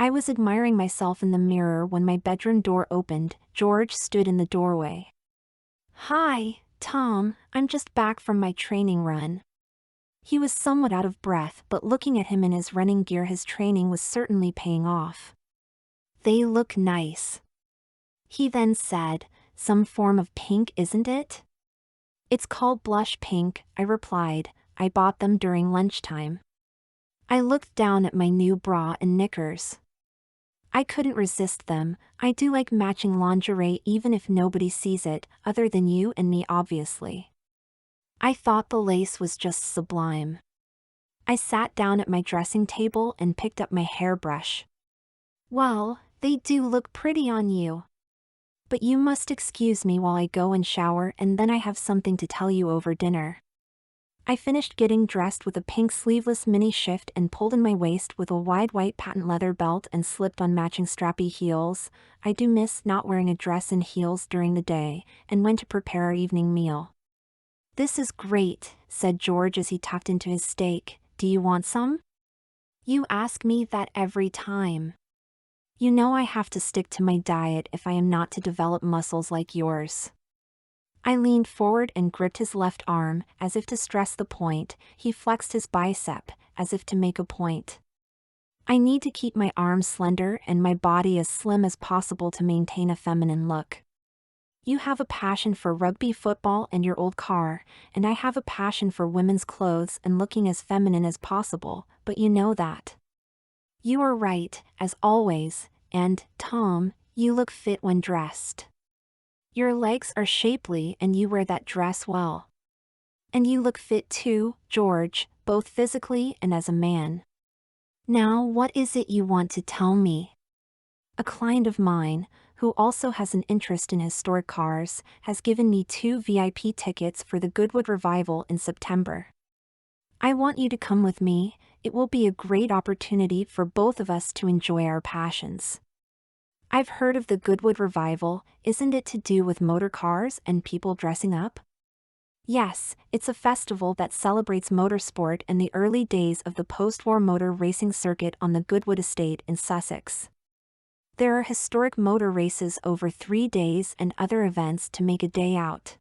I was admiring myself in the mirror when my bedroom door opened. George stood in the doorway. "Hi, Tom, I'm just back from my training run." He was somewhat out of breath, but looking at him in his running gear, his training was certainly paying off. "They look nice," he then said. "Some form of pink, isn't it?" "It's called blush pink," I replied. "I bought them during lunchtime." I looked down at my new bra and knickers. I couldn't resist them. I do like matching lingerie even if nobody sees it, other than you and me obviously. I thought the lace was just sublime. I sat down at my dressing table and picked up my hairbrush. "Well, they do look pretty on you. But you must excuse me while I go and shower, and then I have something to tell you over dinner." I finished getting dressed with a pink sleeveless mini shift and pulled in my waist with a wide white patent leather belt and slipped on matching strappy heels. I do miss not wearing a dress and heels during the day, and went to prepare our evening meal. "This is great," said George as he tucked into his steak. "Do you want some?" "You ask me that every time. You know I have to stick to my diet if I am not to develop muscles like yours." I leaned forward and gripped his left arm, as if to stress the point. He flexed his bicep, as if to make a point. I need to keep my arms slender and my body as slim as possible to maintain a feminine look. You have a passion for rugby football and your old car, and I have a passion for women's clothes and looking as feminine as possible, but you know that. You are right, as always, and, Tom, you look fit when dressed. Your legs are shapely and you wear that dress well. And you look fit too, George, both physically and as a man. Now what is it you want to tell me?" A client of mine, who also has an interest in historic cars, has given me 2 VIP tickets for the Goodwood Revival in September. "I want you to come with me. It will be a great opportunity for both of us to enjoy our passions." "I've heard of the Goodwood Revival. Isn't it to do with motor cars and people dressing up?" "Yes, it's a festival that celebrates motorsport and the early days of the post-war motor racing circuit on the Goodwood estate in Sussex. There are historic motor races over 3 days and other events to make a day out.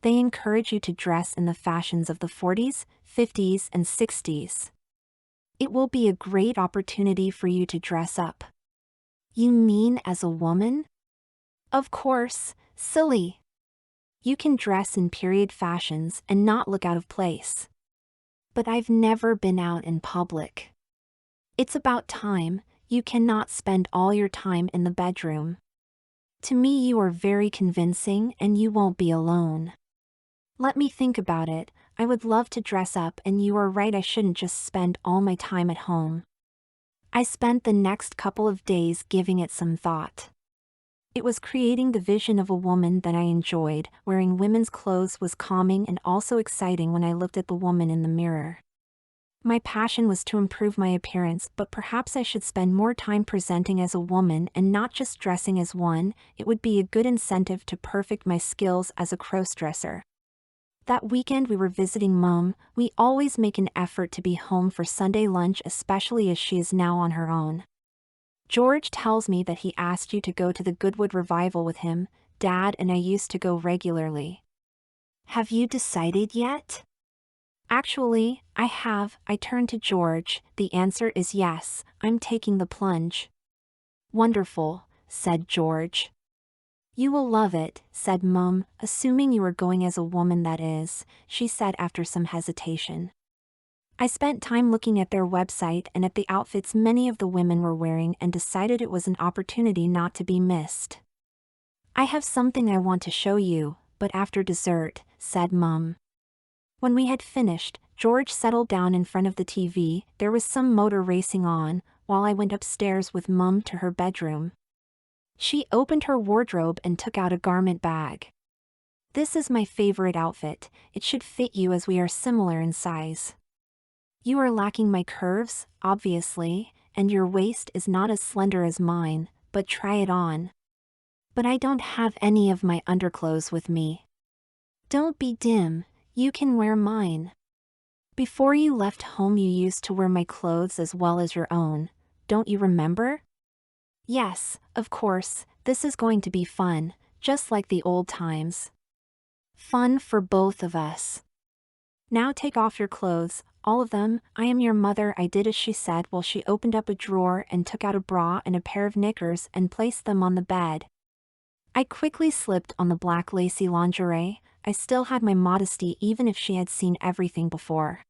They encourage you to dress in the fashions of the 40s, 50s, and 60s. It will be a great opportunity for you to dress up." "You mean as a woman?" "Of course, silly. You can dress in period fashions and not look out of place." "But I've never been out in public." "It's about time. You cannot spend all your time in the bedroom. To me you are very convincing and you won't be alone." "Let me think about it. I would love to dress up, and you are right, I shouldn't just spend all my time at home." I spent the next couple of days giving it some thought. It was creating the vision of a woman that I enjoyed. Wearing women's clothes was calming and also exciting when I looked at the woman in the mirror. My passion was to improve my appearance, but perhaps I should spend more time presenting as a woman and not just dressing as one. It would be a good incentive to perfect my skills as a crossdresser. That weekend we were visiting Mum. We always make an effort to be home for Sunday lunch, especially as she is now on her own. George tells me that he asked you to go to the Goodwood Revival with him. Dad and I used to go regularly. "Have you decided yet?" "Actually, I have." I turned to George. "The answer is yes, I'm taking the plunge." "Wonderful," said George. "You will love it," said Mum, "assuming you are going as a woman, that is," she said after some hesitation. I spent time looking at their website and at the outfits many of the women were wearing and decided it was an opportunity not to be missed. "I have something I want to show you, but after dessert," said Mum. When we had finished, George settled down in front of the TV. There was some motor racing on, while I went upstairs with Mum to her bedroom. She opened her wardrobe and took out a garment bag. "This is my favorite outfit. It should fit you as we are similar in size. You are lacking my curves, obviously, and your waist is not as slender as mine, but try it on." "But I don't have any of my underclothes with me." "Don't be dim, you can wear mine. Before you left home you used to wear my clothes as well as your own. don't you remember? Yes, of course, this is going to be fun, just like the old times. Fun for both of us. Now take off your clothes, all of them. I am your mother, I did as she said while she opened up a drawer and took out a bra and a pair of knickers and placed them on the bed. I quickly slipped on the black lacy lingerie. I still had my modesty even if she had seen everything before.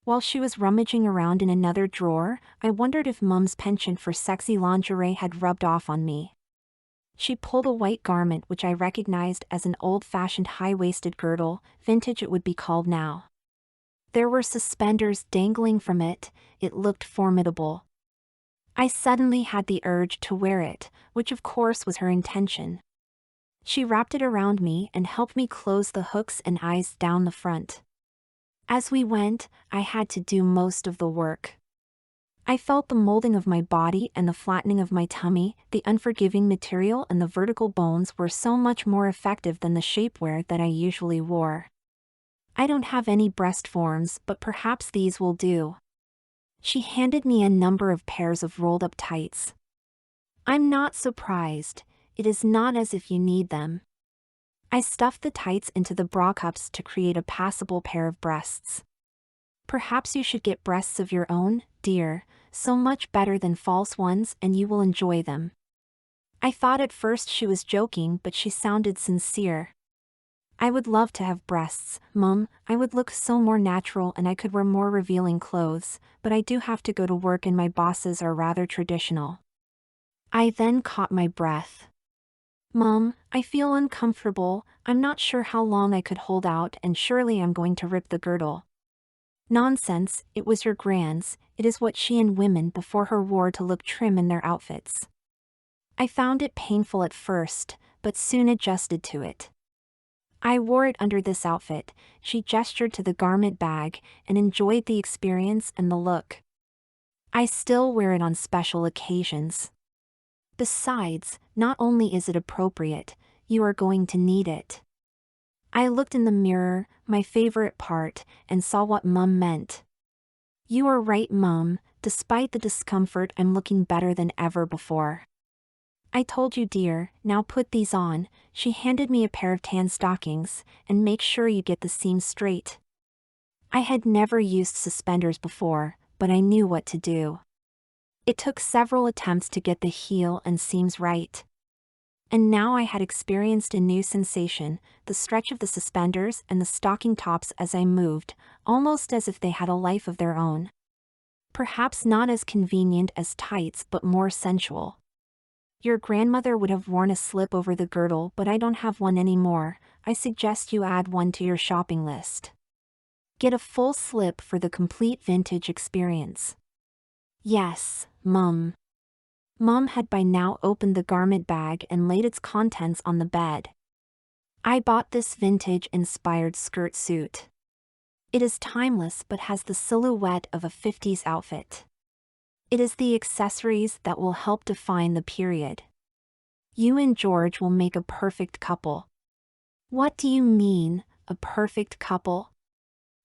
While she was rummaging around in another drawer, I wondered if Mum's penchant for sexy lingerie had rubbed off on me. She pulled a white garment which I recognized as an old-fashioned high-waisted girdle, vintage it would be called now. There were suspenders dangling from it. It looked formidable. I suddenly had the urge to wear it, which of course was her intention. She wrapped it around me and helped me close the hooks and eyes down the front. As we went, I had to do most of the work. I felt the molding of my body and the flattening of my tummy. The unforgiving material and the vertical bones were so much more effective than the shapewear that I usually wore. I don't have any breast forms, but perhaps these will do. She handed me a number of pairs of rolled-up tights. I'm not surprised. It is not as if you need them. I stuffed the tights into the bra cups to create a passable pair of breasts. Perhaps you should get breasts of your own, dear, so much better than false ones, and you will enjoy them. I thought at first she was joking, but she sounded sincere. I would love to have breasts, Mum. I would look so more natural and I could wear more revealing clothes, but I do have to go to work and my bosses are rather traditional. I then caught my breath. Mum, I feel uncomfortable. I'm not sure how long I could hold out, and surely I'm going to rip the girdle. Nonsense, it was your grand's. It is what she and women before her wore to look trim in their outfits. I found it painful at first, but soon adjusted to it. I wore it under this outfit. She gestured to the garment bag, and enjoyed the experience and the look. I still wear it on special occasions. Besides, not only is it appropriate, you are going to need it. I looked in the mirror, my favorite part, and saw what Mum meant. You are right, Mum. Despite the discomfort, I'm looking better than ever before. I told you, dear, now put these on. She handed me a pair of tan stockings, and make sure you get the seams straight. I had never used suspenders before, but I knew what to do. It took several attempts to get the heel and seams right. And now I had experienced a new sensation, the stretch of the suspenders and the stocking tops as I moved, almost as if they had a life of their own. Perhaps not as convenient as tights, but more sensual. Your grandmother would have worn a slip over the girdle, but I don't have one anymore. I suggest you add one to your shopping list. Get a full slip for the complete vintage experience. Yes, Mum. Mum had by now opened the garment bag and laid its contents on the bed. I bought this vintage-inspired skirt suit. It is timeless but has the silhouette of a 50s outfit. It is the accessories that will help define the period. You and George will make a perfect couple. What do you mean, a perfect couple?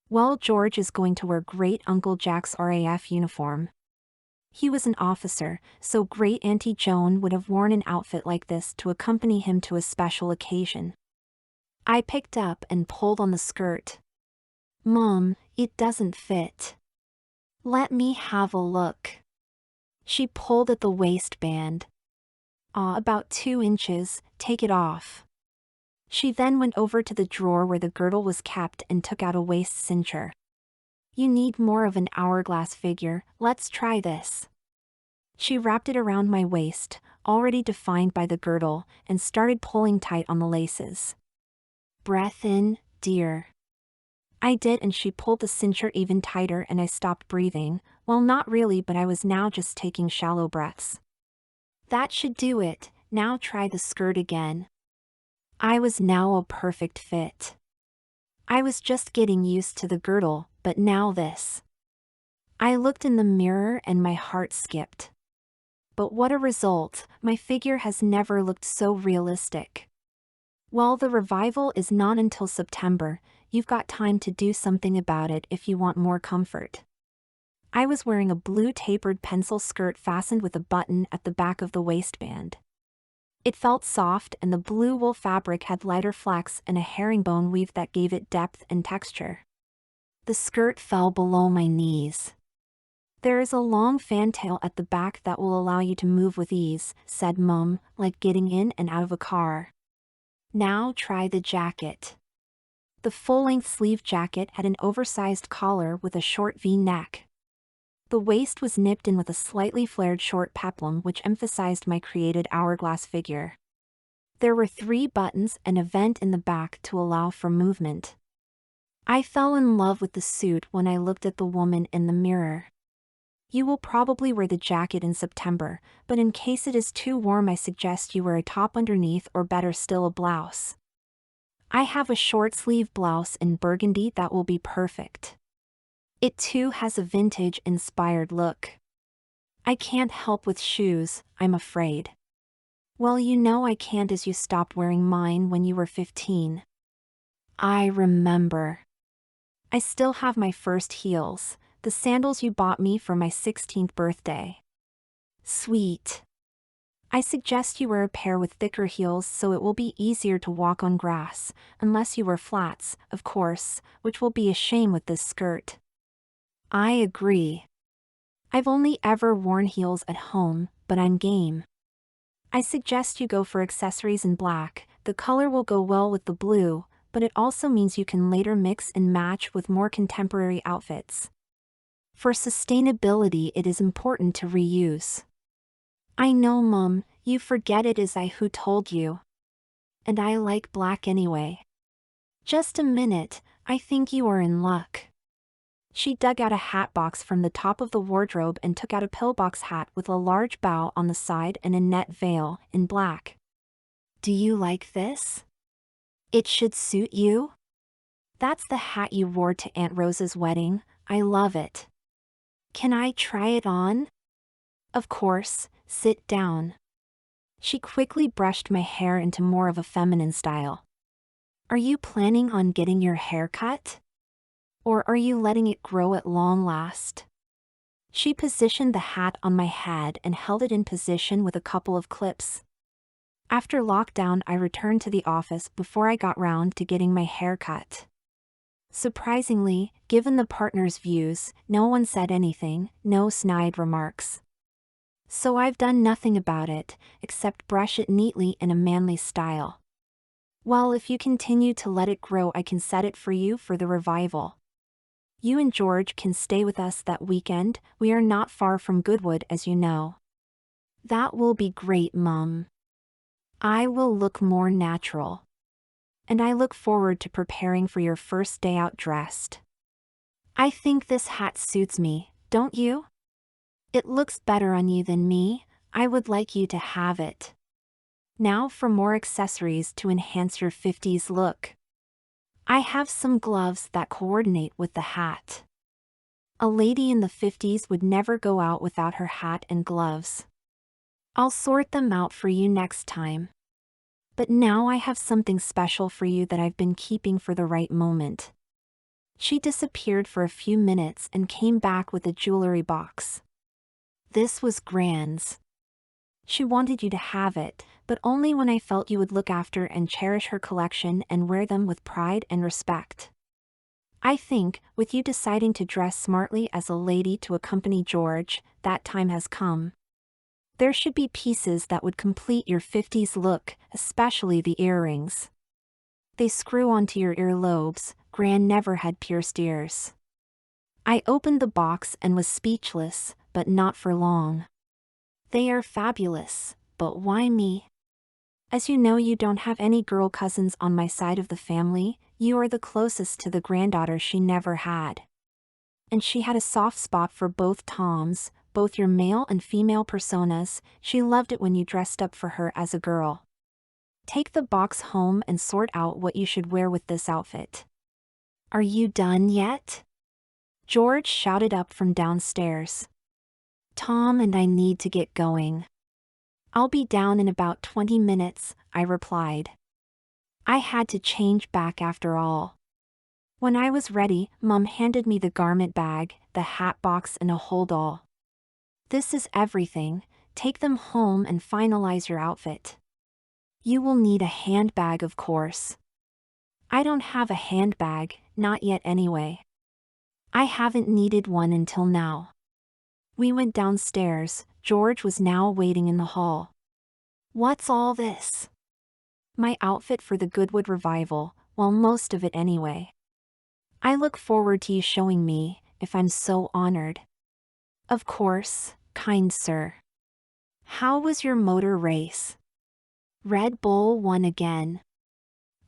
Well, George is going to wear Great Uncle Jack's RAF uniform. He was an officer, so Great Auntie Joan would have worn an outfit like this to accompany him to a special occasion. I picked up and pulled on the skirt. Mom, it doesn't fit. Let me have a look. She pulled at the waistband. About 2 inches, take it off. She then went over to the drawer where the girdle was kept and took out a waist cincher. You need more of an hourglass figure, let's try this. She wrapped it around my waist, already defined by the girdle, and started pulling tight on the laces. Breath in, dear. I did, and she pulled the cincher even tighter and I stopped breathing. Well, not really, but I was now just taking shallow breaths. That should do it. Now try the skirt again. I was now a perfect fit. I was just getting used to the girdle, but now this. I looked in the mirror and my heart skipped. But what a result! My figure has never looked so realistic. Well, the revival is not until September. You've got time to do something about it if you want more comfort. I was wearing a blue tapered pencil skirt fastened with a button at the back of the waistband. It felt soft, and the blue wool fabric had lighter flecks and a herringbone weave that gave it depth and texture. The skirt fell below my knees. "There is a long fantail at the back that will allow you to move with ease," said Mum, like getting in and out of a car. "Now try the jacket." The full-length sleeve jacket had an oversized collar with a short V-neck. The waist was nipped in with a slightly flared short peplum which emphasized my created hourglass figure. There were 3 buttons and a vent in the back to allow for movement. I fell in love with the suit when I looked at the woman in the mirror. "You will probably wear the jacket in September, but in case it is too warm I suggest you wear a top underneath, or better still a blouse. I have a short-sleeve blouse in burgundy that will be perfect. It too has a vintage-inspired look. I can't help with shoes, I'm afraid." "Well, you know I can't, as you stopped wearing mine when you were 15. "I remember. I still have my first heels, the sandals you bought me for my 16th birthday." "Sweet. I suggest you wear a pair with thicker heels so it will be easier to walk on grass, unless you wear flats, of course, which will be a shame with this skirt." "I agree. I've only ever worn heels at home, but I'm game. I suggest you go for accessories in black. The color will go well with the blue, but it also means you can later mix and match with more contemporary outfits. For sustainability, it is important to reuse." "I know, Mum, you forget it is I who told you. And I like black anyway." "Just a minute, I think you are in luck." She dug out a hat box from the top of the wardrobe and took out a pillbox hat with a large bow on the side and a net veil, in black. "Do you like this? It should suit you. That's the hat you wore to Aunt Rose's wedding. I love it. Can I try it on?" "Of course, sit down." She quickly brushed my hair into more of a feminine style. "Are you planning on getting your hair cut? Or are you letting it grow at long last?" She positioned the hat on my head and held it in position with a couple of clips. After lockdown, I returned to the office before I got round to getting my hair cut. Surprisingly, given the partners' views, no one said anything, no snide remarks. So I've done nothing about it, except brush it neatly in a manly style. "Well, if you continue to let it grow, I can set it for you for the revival. You and George can stay with us that weekend. We are not far from Goodwood, as you know." "That will be great, Mum. I will look more natural. And I look forward to preparing for your first day out dressed. I think this hat suits me, don't you? It looks better on you than me. I would like you to have it." Now for more accessories to enhance your 50s look. I have some gloves that coordinate with the hat. A lady in the 50s would never go out without her hat and gloves. I'll sort them out for you next time. But now I have something special for you that I've been keeping for the right moment. She disappeared for a few minutes and came back with a jewelry box. This was Gran's. She wanted you to have it, but only when I felt you would look after and cherish her collection and wear them with pride and respect. I think, with you deciding to dress smartly as a lady to accompany George, that time has come. There should be pieces that would complete your 50s look, especially the earrings. They screw onto your earlobes. Gran never had pierced ears. I opened the box and was speechless, but not for long. They are fabulous, but why me? As you know, you don't have any girl cousins on my side of the family. You are the closest to the granddaughter she never had. And she had a soft spot for both Toms, both your male and female personas. She loved it when you dressed up for her as a girl. Take the box home and sort out what you should wear with this outfit." "Are you done yet?" George shouted up from downstairs. "Tom and I need to get going." "I'll be down in about 20 minutes, I replied. I had to change back after all. When I was ready, Mum handed me the garment bag, the hat box and a holdall. This is everything, take them home and finalize your outfit. You will need a handbag, of course. I don't have a handbag, not yet anyway. I haven't needed one until now. We went downstairs. George was now waiting in the hall. What's all this? My outfit for the Goodwood revival, well, most of it anyway. I look forward to you showing me, if I'm so honored. Of course, kind sir. How was your motor race? Red Bull won again.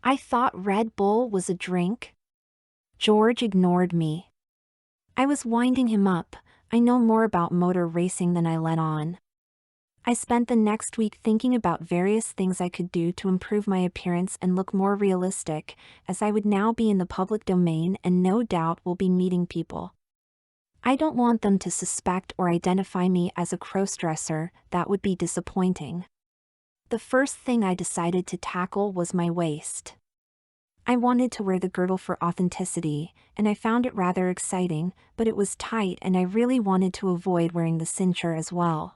I thought Red Bull was a drink. George ignored me. I was winding him up. I know more about motor racing than I let on. I spent the next week thinking about various things I could do to improve my appearance and look more realistic, as I would now be in the public domain and no doubt will be meeting people. I don't want them to suspect or identify me as a crossdresser. That would be disappointing. The first thing I decided to tackle was my waist. I wanted to wear the girdle for authenticity, and I found it rather exciting, but it was tight and I really wanted to avoid wearing the cincher as well.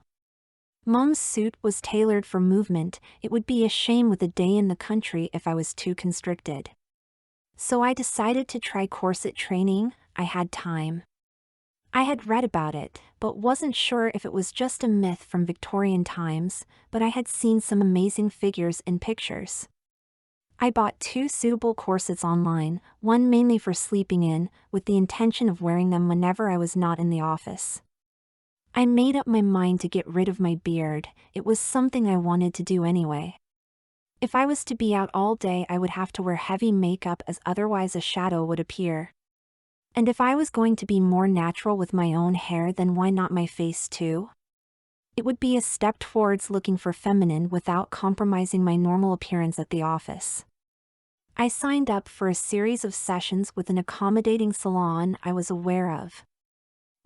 Mom's suit was tailored for movement. It would be a shame with a day in the country if I was too constricted. So I decided to try corset training. I had time. I had read about it, but wasn't sure if it was just a myth from Victorian times, but I had seen some amazing figures in pictures. I bought 2 suitable corsets online, one mainly for sleeping in, with the intention of wearing them whenever I was not in the office. I made up my mind to get rid of my beard. It was something I wanted to do anyway. If I was to be out all day, I would have to wear heavy makeup, as otherwise a shadow would appear. And if I was going to be more natural with my own hair, then why not my face too? It would be a step towards looking for feminine without compromising my normal appearance at the office. I signed up for a series of sessions with an accommodating salon I was aware of.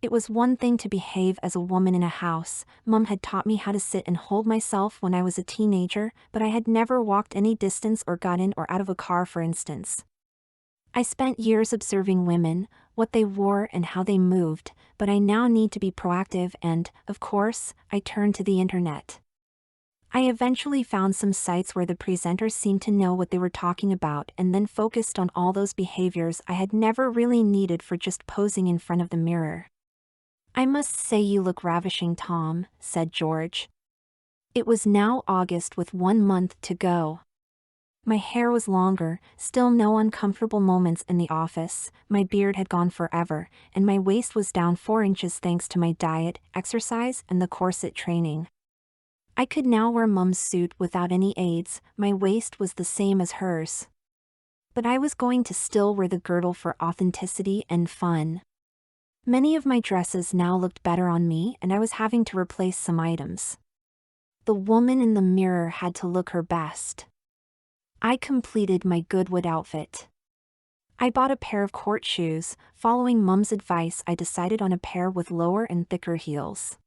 It was one thing to behave as a woman in a house. Mom had taught me how to sit and hold myself when I was a teenager, but I had never walked any distance or got in or out of a car, for instance. I spent years observing women, what they wore and how they moved, but I now need to be proactive and, of course, I turned to the internet. I eventually found some sites where the presenters seemed to know what they were talking about and then focused on all those behaviors I had never really needed for just posing in front of the mirror. I must say you look ravishing, Tom, said George. It was now August with 1 month to go. My hair was longer, still no uncomfortable moments in the office, my beard had gone forever, and my waist was down 4 inches thanks to my diet, exercise, and the corset training. I could now wear Mom's suit without any aids. My waist was the same as hers. But I was going to still wear the girdle for authenticity and fun. Many of my dresses now looked better on me, and I was having to replace some items. The woman in the mirror had to look her best. I completed my Goodwood outfit. I bought a pair of court shoes. Following Mom's advice, I decided on a pair with lower and thicker heels.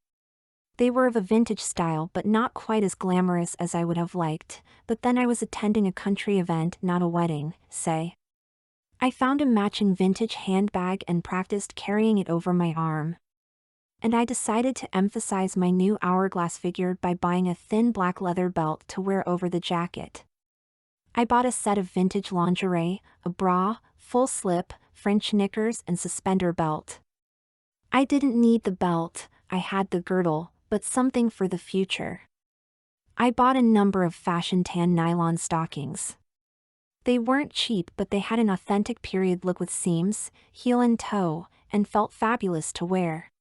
They were of a vintage style but not quite as glamorous as I would have liked, but then I was attending a country event, not a wedding, say. I found a matching vintage handbag and practiced carrying it over my arm. And I decided to emphasize my new hourglass figure by buying a thin black leather belt to wear over the jacket. I bought a set of vintage lingerie, a bra, full slip, French knickers, and suspender belt. I didn't need the belt, I had the girdle, but something for the future. I bought a number of fashion tan nylon stockings. They weren't cheap, but they had an authentic period look with seams, heel and toe, and felt fabulous to wear.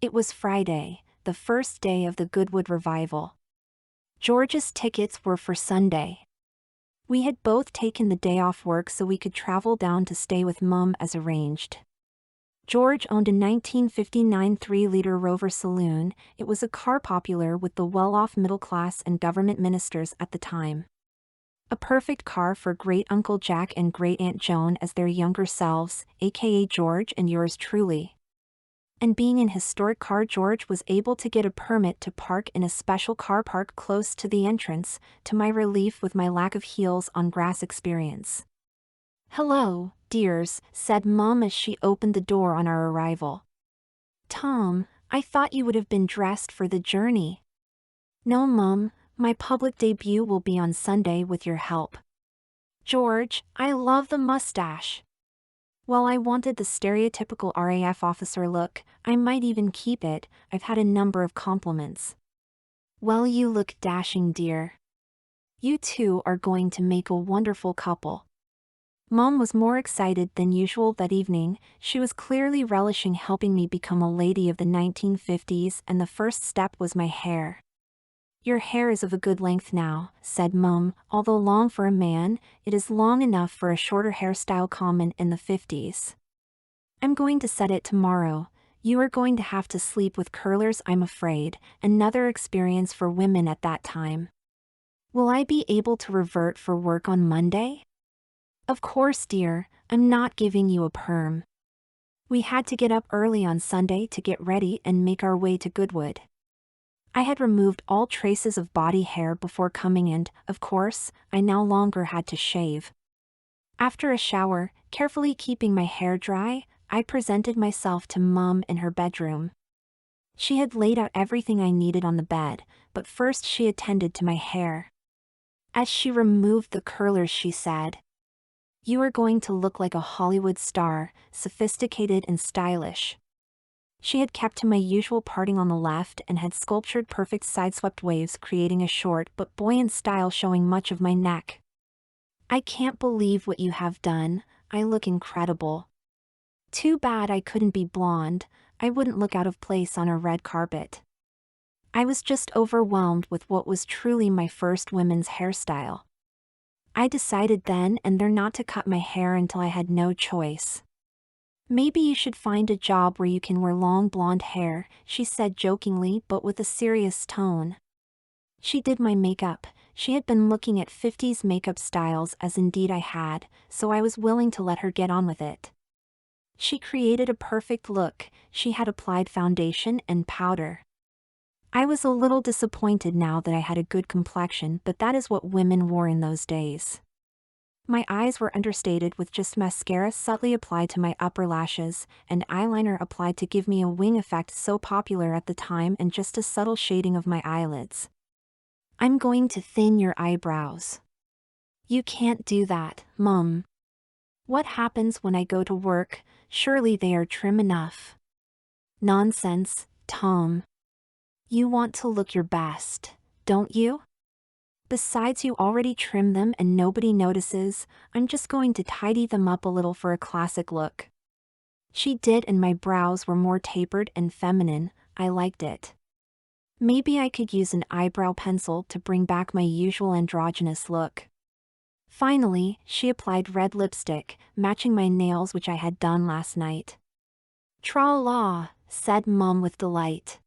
It was Friday, the first day of the Goodwood revival. George's tickets were for Sunday. We had both taken the day off work so we could travel down to stay with Mum as arranged. George owned a 1959 3-liter Rover saloon. It was a car popular with the well-off middle class and government ministers at the time. A perfect car for Great-Uncle Jack and Great-Aunt Joan as their younger selves, aka George and yours truly. And being an historic car, George was able to get a permit to park in a special car park close to the entrance, to my relief with my lack of heels on grass experience. "Hello, dears," said Mum as she opened the door on our arrival. Tom, I thought you would have been dressed for the journey. No, Mum, my public debut will be on Sunday with your help. George, I love the mustache. While I wanted the stereotypical RAF officer look, I might even keep it. I've had a number of compliments. Well, you look dashing, dear. You two are going to make a wonderful couple. Mom was more excited than usual that evening. She was clearly relishing helping me become a lady of the 1950s, and the first step was my hair. Your hair is of a good length now, said Mum. Although long for a man, it is long enough for a shorter hairstyle common in the 50s. I'm going to set it tomorrow. You are going to have to sleep with curlers, I'm afraid, another experience for women at that time. Will I be able to revert for work on Monday? Of course, dear, I'm not giving you a perm. We had to get up early on Sunday to get ready and make our way to Goodwood. I had removed all traces of body hair before coming and, of course, I no longer had to shave. After a shower, carefully keeping my hair dry, I presented myself to Mum in her bedroom. She had laid out everything I needed on the bed, but first she attended to my hair. As she removed the curlers, she said, "You are going to look like a Hollywood star, sophisticated and stylish." She had kept to my usual parting on the left and had sculptured perfect sideswept waves, creating a short but buoyant style showing much of my neck. I can't believe what you have done. I look incredible. Too bad I couldn't be blonde. I wouldn't look out of place on a red carpet. I was just overwhelmed with what was truly my first women's hairstyle. I decided then and there not to cut my hair until I had no choice. Maybe you should find a job where you can wear long blonde hair, she said jokingly but with a serious tone. She did my makeup. She had been looking at 50s makeup styles, as indeed I had, so I was willing to let her get on with it. She created a perfect look. She had applied foundation and powder. I was a little disappointed now that I had a good complexion, but that is what women wore in those days. My eyes were understated with just mascara subtly applied to my upper lashes, and eyeliner applied to give me a wing effect so popular at the time, and just a subtle shading of my eyelids. I'm going to thin your eyebrows. You can't do that, Mum. What happens when I go to work? Surely they are trim enough. Nonsense, Tom. You want to look your best, don't you? Besides, you already trim them and nobody notices. I'm just going to tidy them up a little for a classic look. She did, and my brows were more tapered and feminine. I liked it. Maybe I could use an eyebrow pencil to bring back my usual androgynous look. Finally, she applied red lipstick, matching my nails which I had done last night. "Tra-la," said Mum with delight.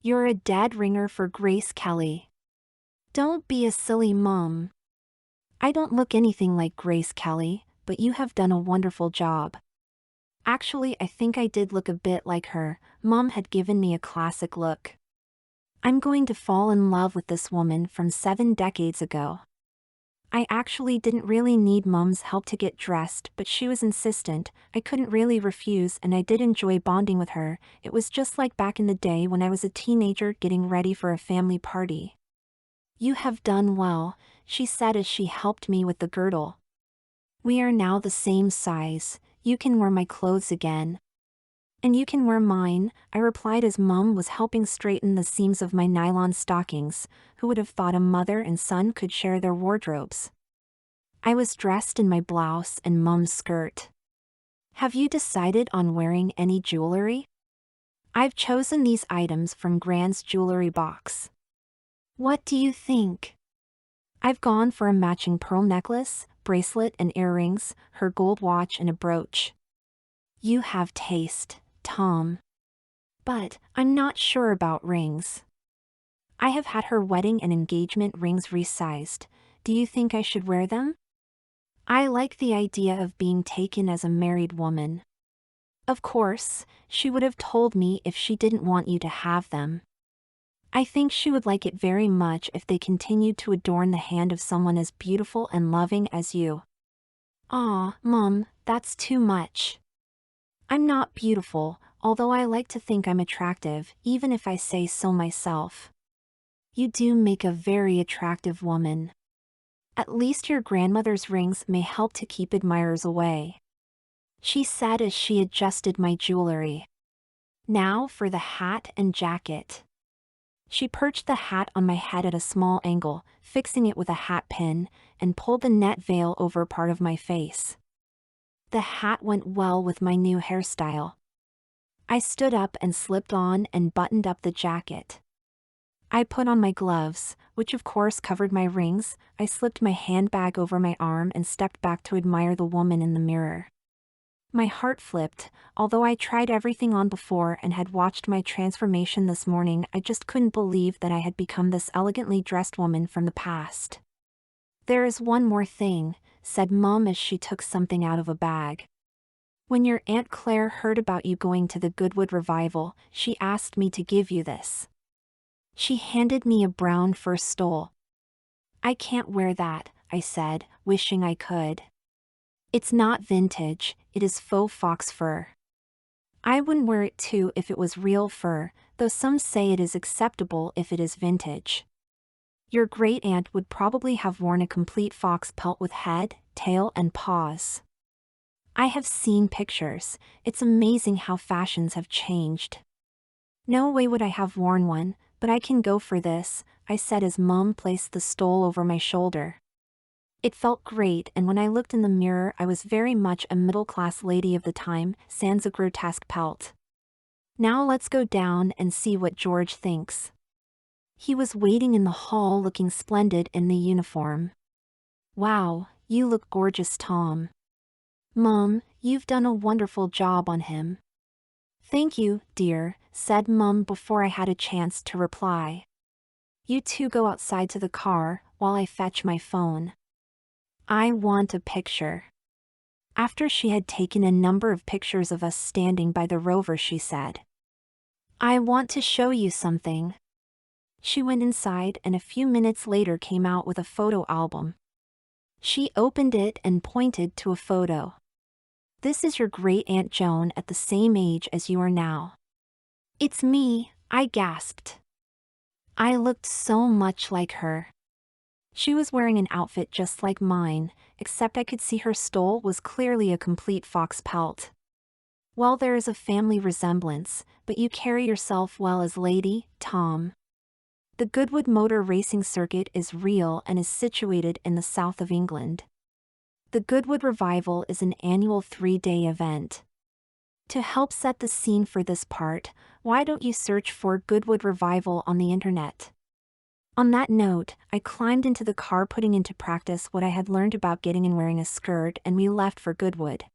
"You're a dead ringer for Grace Kelly." "Don't be a silly, Mum. I don't look anything like Grace Kelly, but you have done a wonderful job." Actually, I think I did look a bit like her. Mum had given me a classic look. I'm going to fall in love with this woman from 7 decades ago. I actually didn't really need Mum's help to get dressed, but she was insistent. I couldn't really refuse, and I did enjoy bonding with her. It was just like back in the day when I was a teenager getting ready for a family party. "You have done well," she said as she helped me with the girdle. "We are now the same size. You can wear my clothes again." "And you can wear mine," I replied as Mum was helping straighten the seams of my nylon stockings. Who would have thought a mother and son could share their wardrobes? I was dressed in my blouse and Mum's skirt. "Have you decided on wearing any jewelry?" "I've chosen these items from Grand's jewelry box." "What do you think?" "I've gone for a matching pearl necklace, bracelet and earrings, her gold watch and a brooch." "You have taste, Tom." "But I'm not sure about rings." "I have had her wedding and engagement rings resized. Do you think I should wear them?" I like the idea of being taken as a married woman. Of course, she would have told me if she didn't want you to have them. I think she would like it very much if they continued to adorn the hand of someone as beautiful and loving as you. Aw, Mum, that's too much. I'm not beautiful, although I like to think I'm attractive, even if I say so myself. You do make a very attractive woman. At least your grandmother's rings may help to keep admirers away," she said as she adjusted my jewelry. "Now for the hat and jacket." She perched the hat on my head at a small angle, fixing it with a hat pin, and pulled the net veil over part of my face. The hat went well with my new hairstyle. I stood up and slipped on and buttoned up the jacket. I put on my gloves, which of course covered my rings. I slipped my handbag over my arm and stepped back to admire the woman in the mirror. My heart flipped. Although I tried everything on before and had watched my transformation this morning, I just couldn't believe that I had become this elegantly dressed woman from the past. "There is one more thing," said Mom as she took something out of a bag. "When your Aunt Claire heard about you going to the Goodwood revival, she asked me to give you this." She handed me a brown fur stole. "I can't wear that," I said, wishing I could. "It's not vintage, it is faux fox fur." "I wouldn't wear it too if it was real fur, though some say it is acceptable if it is vintage." "Your great-aunt would probably have worn a complete fox pelt with head, tail and paws." "I have seen pictures. It's amazing how fashions have changed." "No way would I have worn one, but I can go for this," I said as Mom placed the stole over my shoulder. It felt great, and when I looked in the mirror I was very much a middle-class lady of the time, sans a grotesque pelt. "Now let's go down and see what George thinks." He was waiting in the hall looking splendid in the uniform. "Wow, you look gorgeous, Tom." "Mom, you've done a wonderful job on him." "Thank you, dear," said Mum before I had a chance to reply. "You two go outside to the car, while I fetch my phone. I want a picture." After she had taken a number of pictures of us standing by the rover, she said, "I want to show you something." She went inside and a few minutes later came out with a photo album. She opened it and pointed to a photo. "This is your great-aunt Joan at the same age as you are now." "It's me," I gasped. I looked so much like her. She was wearing an outfit just like mine, except I could see her stole was clearly a complete fox pelt. "Well, there is a family resemblance, but you carry yourself well as Lady Tom." The Goodwood Motor Racing Circuit is real and is situated in the south of England. The Goodwood Revival is an annual 3-day event. To help set the scene for this part, why don't you search for Goodwood Revival on the internet? On that note, I climbed into the car putting into practice what I had learned about getting and wearing a skirt, and we left for Goodwood.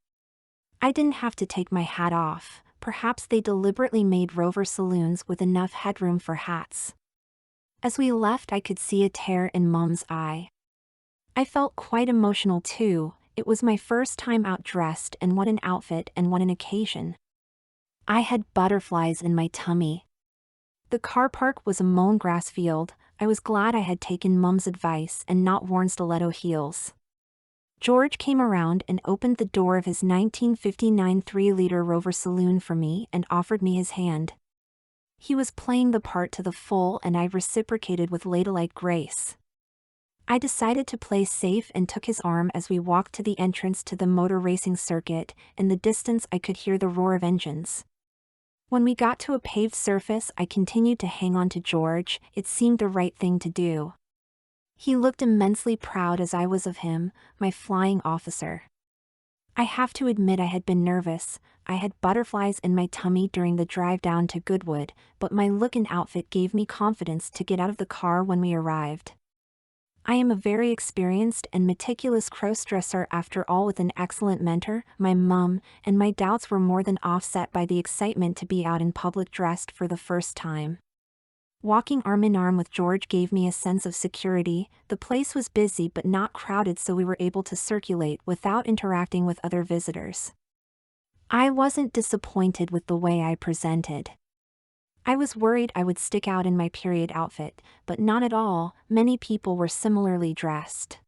I didn't have to take my hat off. Perhaps they deliberately made rover saloons with enough headroom for hats. As we left, I could see a tear in Mom's eye. I felt quite emotional too. It was my first time out dressed, and what an outfit and what an occasion. I had butterflies in my tummy. The car park was a mown grass field. I was glad I had taken Mom's advice and not worn stiletto heels. George came around and opened the door of his 1959 3-liter Rover saloon for me and offered me his hand. He was playing the part to the full, and I reciprocated with ladylike grace. I decided to play safe and took his arm as we walked to the entrance to the motor racing circuit. In the distance I could hear the roar of engines. When we got to a paved surface, I continued to hang on to George. It seemed the right thing to do. He looked immensely proud as I was of him, my flying officer. I have to admit I had been nervous. I had butterflies in my tummy during the drive down to Goodwood, but my look and outfit gave me confidence to get out of the car when we arrived. I am a very experienced and meticulous crossdresser after all, with an excellent mentor, my mum, and my doubts were more than offset by the excitement to be out in public dressed for the first time. Walking arm in arm with George gave me a sense of security. The place was busy but not crowded, so we were able to circulate without interacting with other visitors. I wasn't disappointed with the way I presented. I was worried I would stick out in my period outfit, but not at all. Many people were similarly dressed.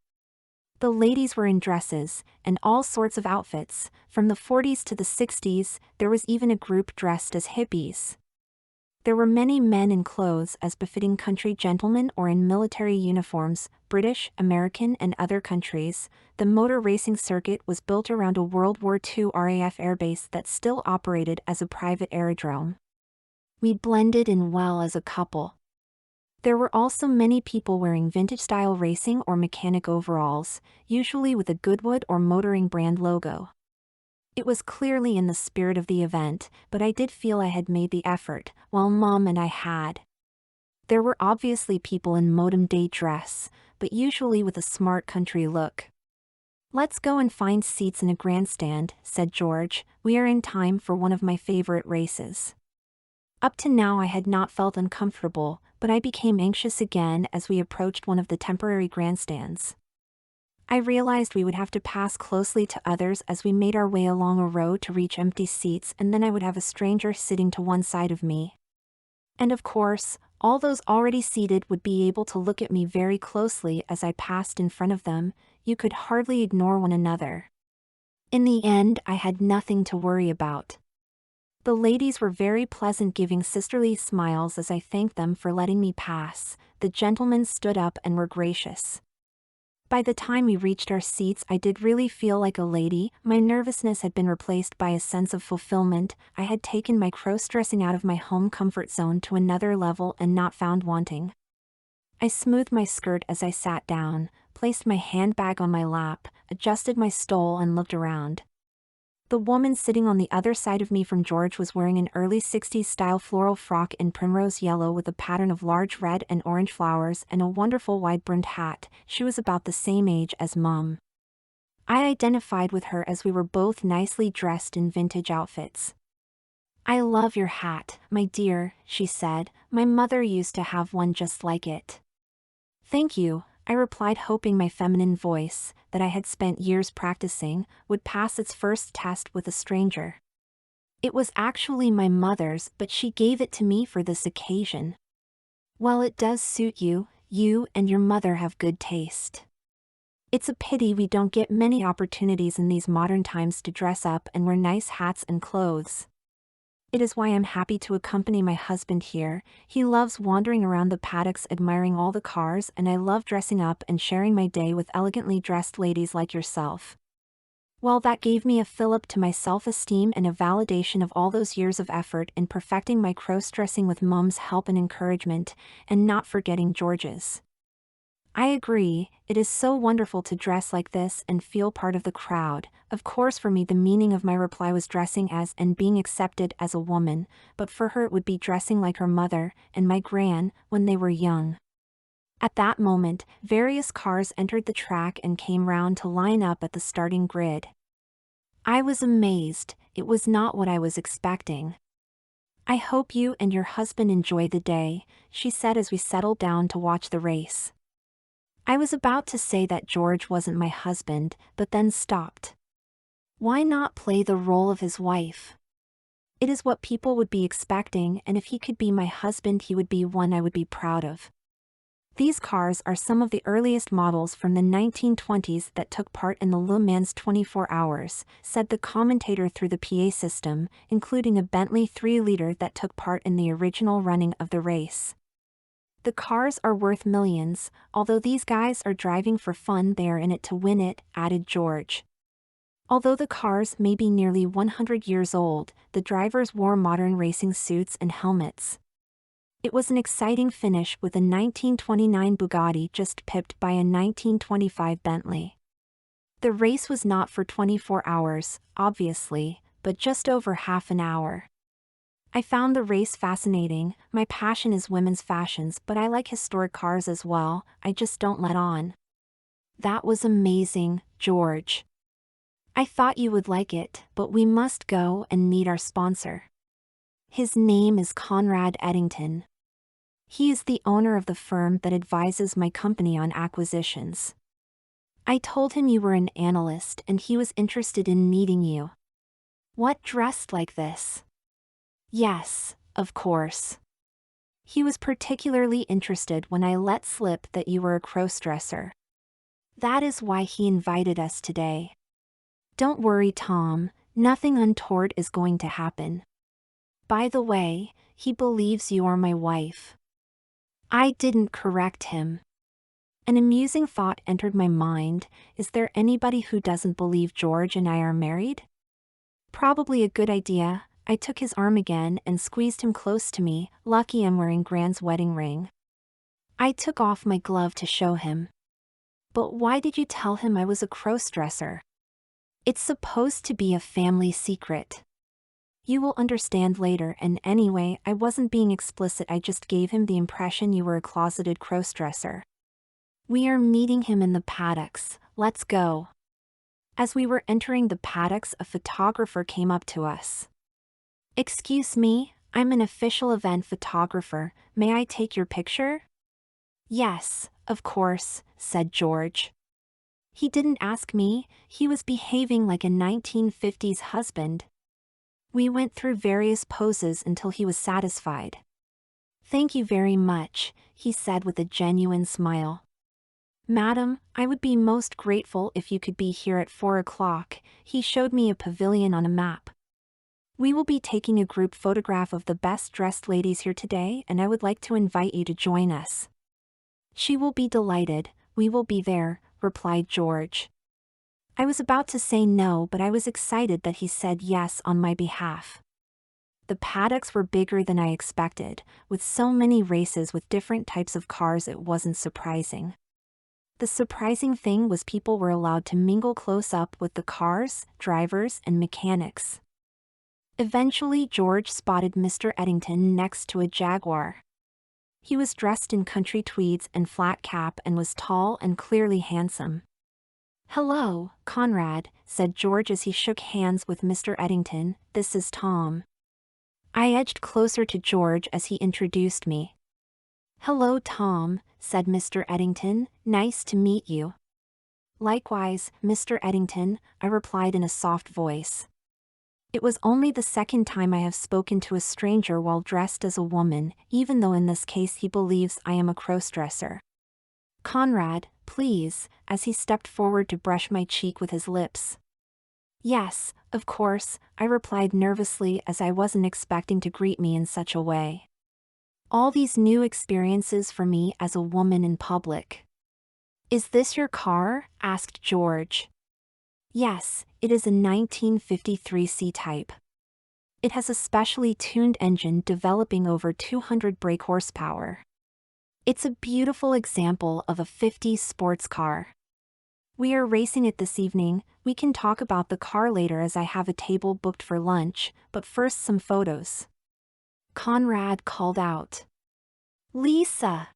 The ladies were in dresses, and all sorts of outfits, from the 40s to the 60s, there was even a group dressed as hippies. There were many men in clothes as befitting country gentlemen or in military uniforms, British, American, and other countries. The motor racing circuit was built around a World War II RAF airbase that still operated as a private aerodrome. We blended in well as a couple. There were also many people wearing vintage-style racing or mechanic overalls, usually with a Goodwood or Motoring brand logo. It was clearly in the spirit of the event, but I did feel I had made the effort, while Mom and I had. There were obviously people in modern day dress, but usually with a smart country look. "Let's go and find seats in a grandstand," said George. "We are in time for one of my favorite races." Up to now I had not felt uncomfortable, but I became anxious again as we approached one of the temporary grandstands. I realized we would have to pass closely to others as we made our way along a row to reach empty seats, and then I would have a stranger sitting to one side of me. And of course, all those already seated would be able to look at me very closely as I passed in front of them. You could hardly ignore one another. In the end, I had nothing to worry about. The ladies were very pleasant, giving sisterly smiles as I thanked them for letting me pass. The gentlemen stood up and were gracious. By the time we reached our seats, I did really feel like a lady. My nervousness had been replaced by a sense of fulfillment. I had taken my cross-dressing out of my home comfort zone to another level and not found wanting. I smoothed my skirt as I sat down, placed my handbag on my lap, adjusted my stole and looked around. The woman sitting on the other side of me from George was wearing an early 60s style floral frock in primrose yellow with a pattern of large red and orange flowers and a wonderful wide-brimmed hat. She was about the same age as Mom. I identified with her as we were both nicely dressed in vintage outfits. "I love your hat, my dear," she said. "My mother used to have one just like it." "Thank you," I replied, hoping my feminine voice, that I had spent years practicing, would pass its first test with a stranger. It was actually my mother's, but she gave it to me for this occasion. "Well, it does suit you. You and your mother have good taste. It's a pity we don't get many opportunities in these modern times to dress up and wear nice hats and clothes. It is why I'm happy to accompany my husband here. He loves wandering around the paddocks admiring all the cars, and I love dressing up and sharing my day with elegantly dressed ladies like yourself." Well, that gave me a fillip to my self-esteem and a validation of all those years of effort in perfecting my cross-dressing with Mom's help and encouragement, and not forgetting George's. "I agree, it is so wonderful to dress like this and feel part of the crowd." Of course, for me the meaning of my reply was dressing as and being accepted as a woman, but for her it would be dressing like her mother and my gran when they were young. At that moment, various cars entered the track and came round to line up at the starting grid. I was amazed. It was not what I was expecting. "I hope you and your husband enjoy the day," she said as we settled down to watch the race. I was about to say that George wasn't my husband, but then stopped. Why not play the role of his wife? It is what people would be expecting, and if he could be my husband, he would be one I would be proud of. These cars are some of the earliest models from the 1920s that took part in the Le Mans 24 Hours, said the commentator through the PA system, including a Bentley 3-liter that took part in the original running of the race. "The cars are worth millions. Although these guys are driving for fun, they are in it to win it," added George. Although the cars may be nearly 100 years old, the drivers wore modern racing suits and helmets. It was an exciting finish, with a 1929 Bugatti just pipped by a 1925 Bentley. The race was not for 24 hours, obviously, but just over half an hour. I found the race fascinating. My passion is women's fashions, but I like historic cars as well. I just don't let on. "That was amazing, George. I thought you would like it, but we must go and meet our sponsor. His name is Conrad Eddington. He is the owner of the firm that advises my company on acquisitions. I told him you were an analyst and he was interested in meeting you." "What, dressed like this?" "Yes, of course. He was particularly interested when I let slip that you were a crossdresser." That is why he invited us today. Don't worry, Tom, nothing untoward is going to happen. By the way, he believes you are my wife. I didn't correct him. An amusing thought entered my mind. Is there anybody who doesn't believe George and I are married? Probably a good idea. I took his arm again and squeezed him close to me. Lucky I'm wearing Grant's wedding ring. I took off my glove to show him. But why did you tell him I was a crossdresser? It's supposed to be a family secret. You will understand later, and anyway, I wasn't being explicit, I just gave him the impression you were a closeted crossdresser. We are meeting him in the paddocks, let's go. As we were entering the paddocks, a photographer came up to us. Excuse me, I'm an official event photographer, may I take your picture? Yes, of course, said George. He didn't ask me, he was behaving like a 1950s husband. We went through various poses until he was satisfied. Thank you very much, he said with a genuine smile. Madam, I would be most grateful if you could be here at 4 o'clock, he showed me a pavilion on a map. We will be taking a group photograph of the best-dressed ladies here today, and I would like to invite you to join us. She will be delighted, we will be there, replied George. I was about to say no, but I was excited that he said yes on my behalf. The paddocks were bigger than I expected, with so many races with different types of cars it wasn't surprising. The surprising thing was people were allowed to mingle close up with the cars, drivers, and mechanics. Eventually George spotted Mr. Eddington next to a Jaguar. He was dressed in country tweeds and flat cap and was tall and clearly handsome. Hello, Conrad, said George as he shook hands with Mr. Eddington, this is Tom. I edged closer to George as he introduced me. Hello, Tom, said Mr. Eddington, nice to meet you. Likewise, Mr. Eddington, I replied in a soft voice. It was only the second time I have spoken to a stranger while dressed as a woman, even though in this case he believes I am a crossdresser. Conrad, please, as he stepped forward to brush my cheek with his lips. Yes, of course, I replied nervously as I wasn't expecting to greet me in such a way. All these new experiences for me as a woman in public. Is this your car? Asked George. Yes, it is a 1953 C-type. It has a specially tuned engine developing over 200 brake horsepower. It's a beautiful example of a 50s sports car. We are racing it this evening. We can talk about the car later as I have a table booked for lunch, but first some photos. Conrad called out. Lisa!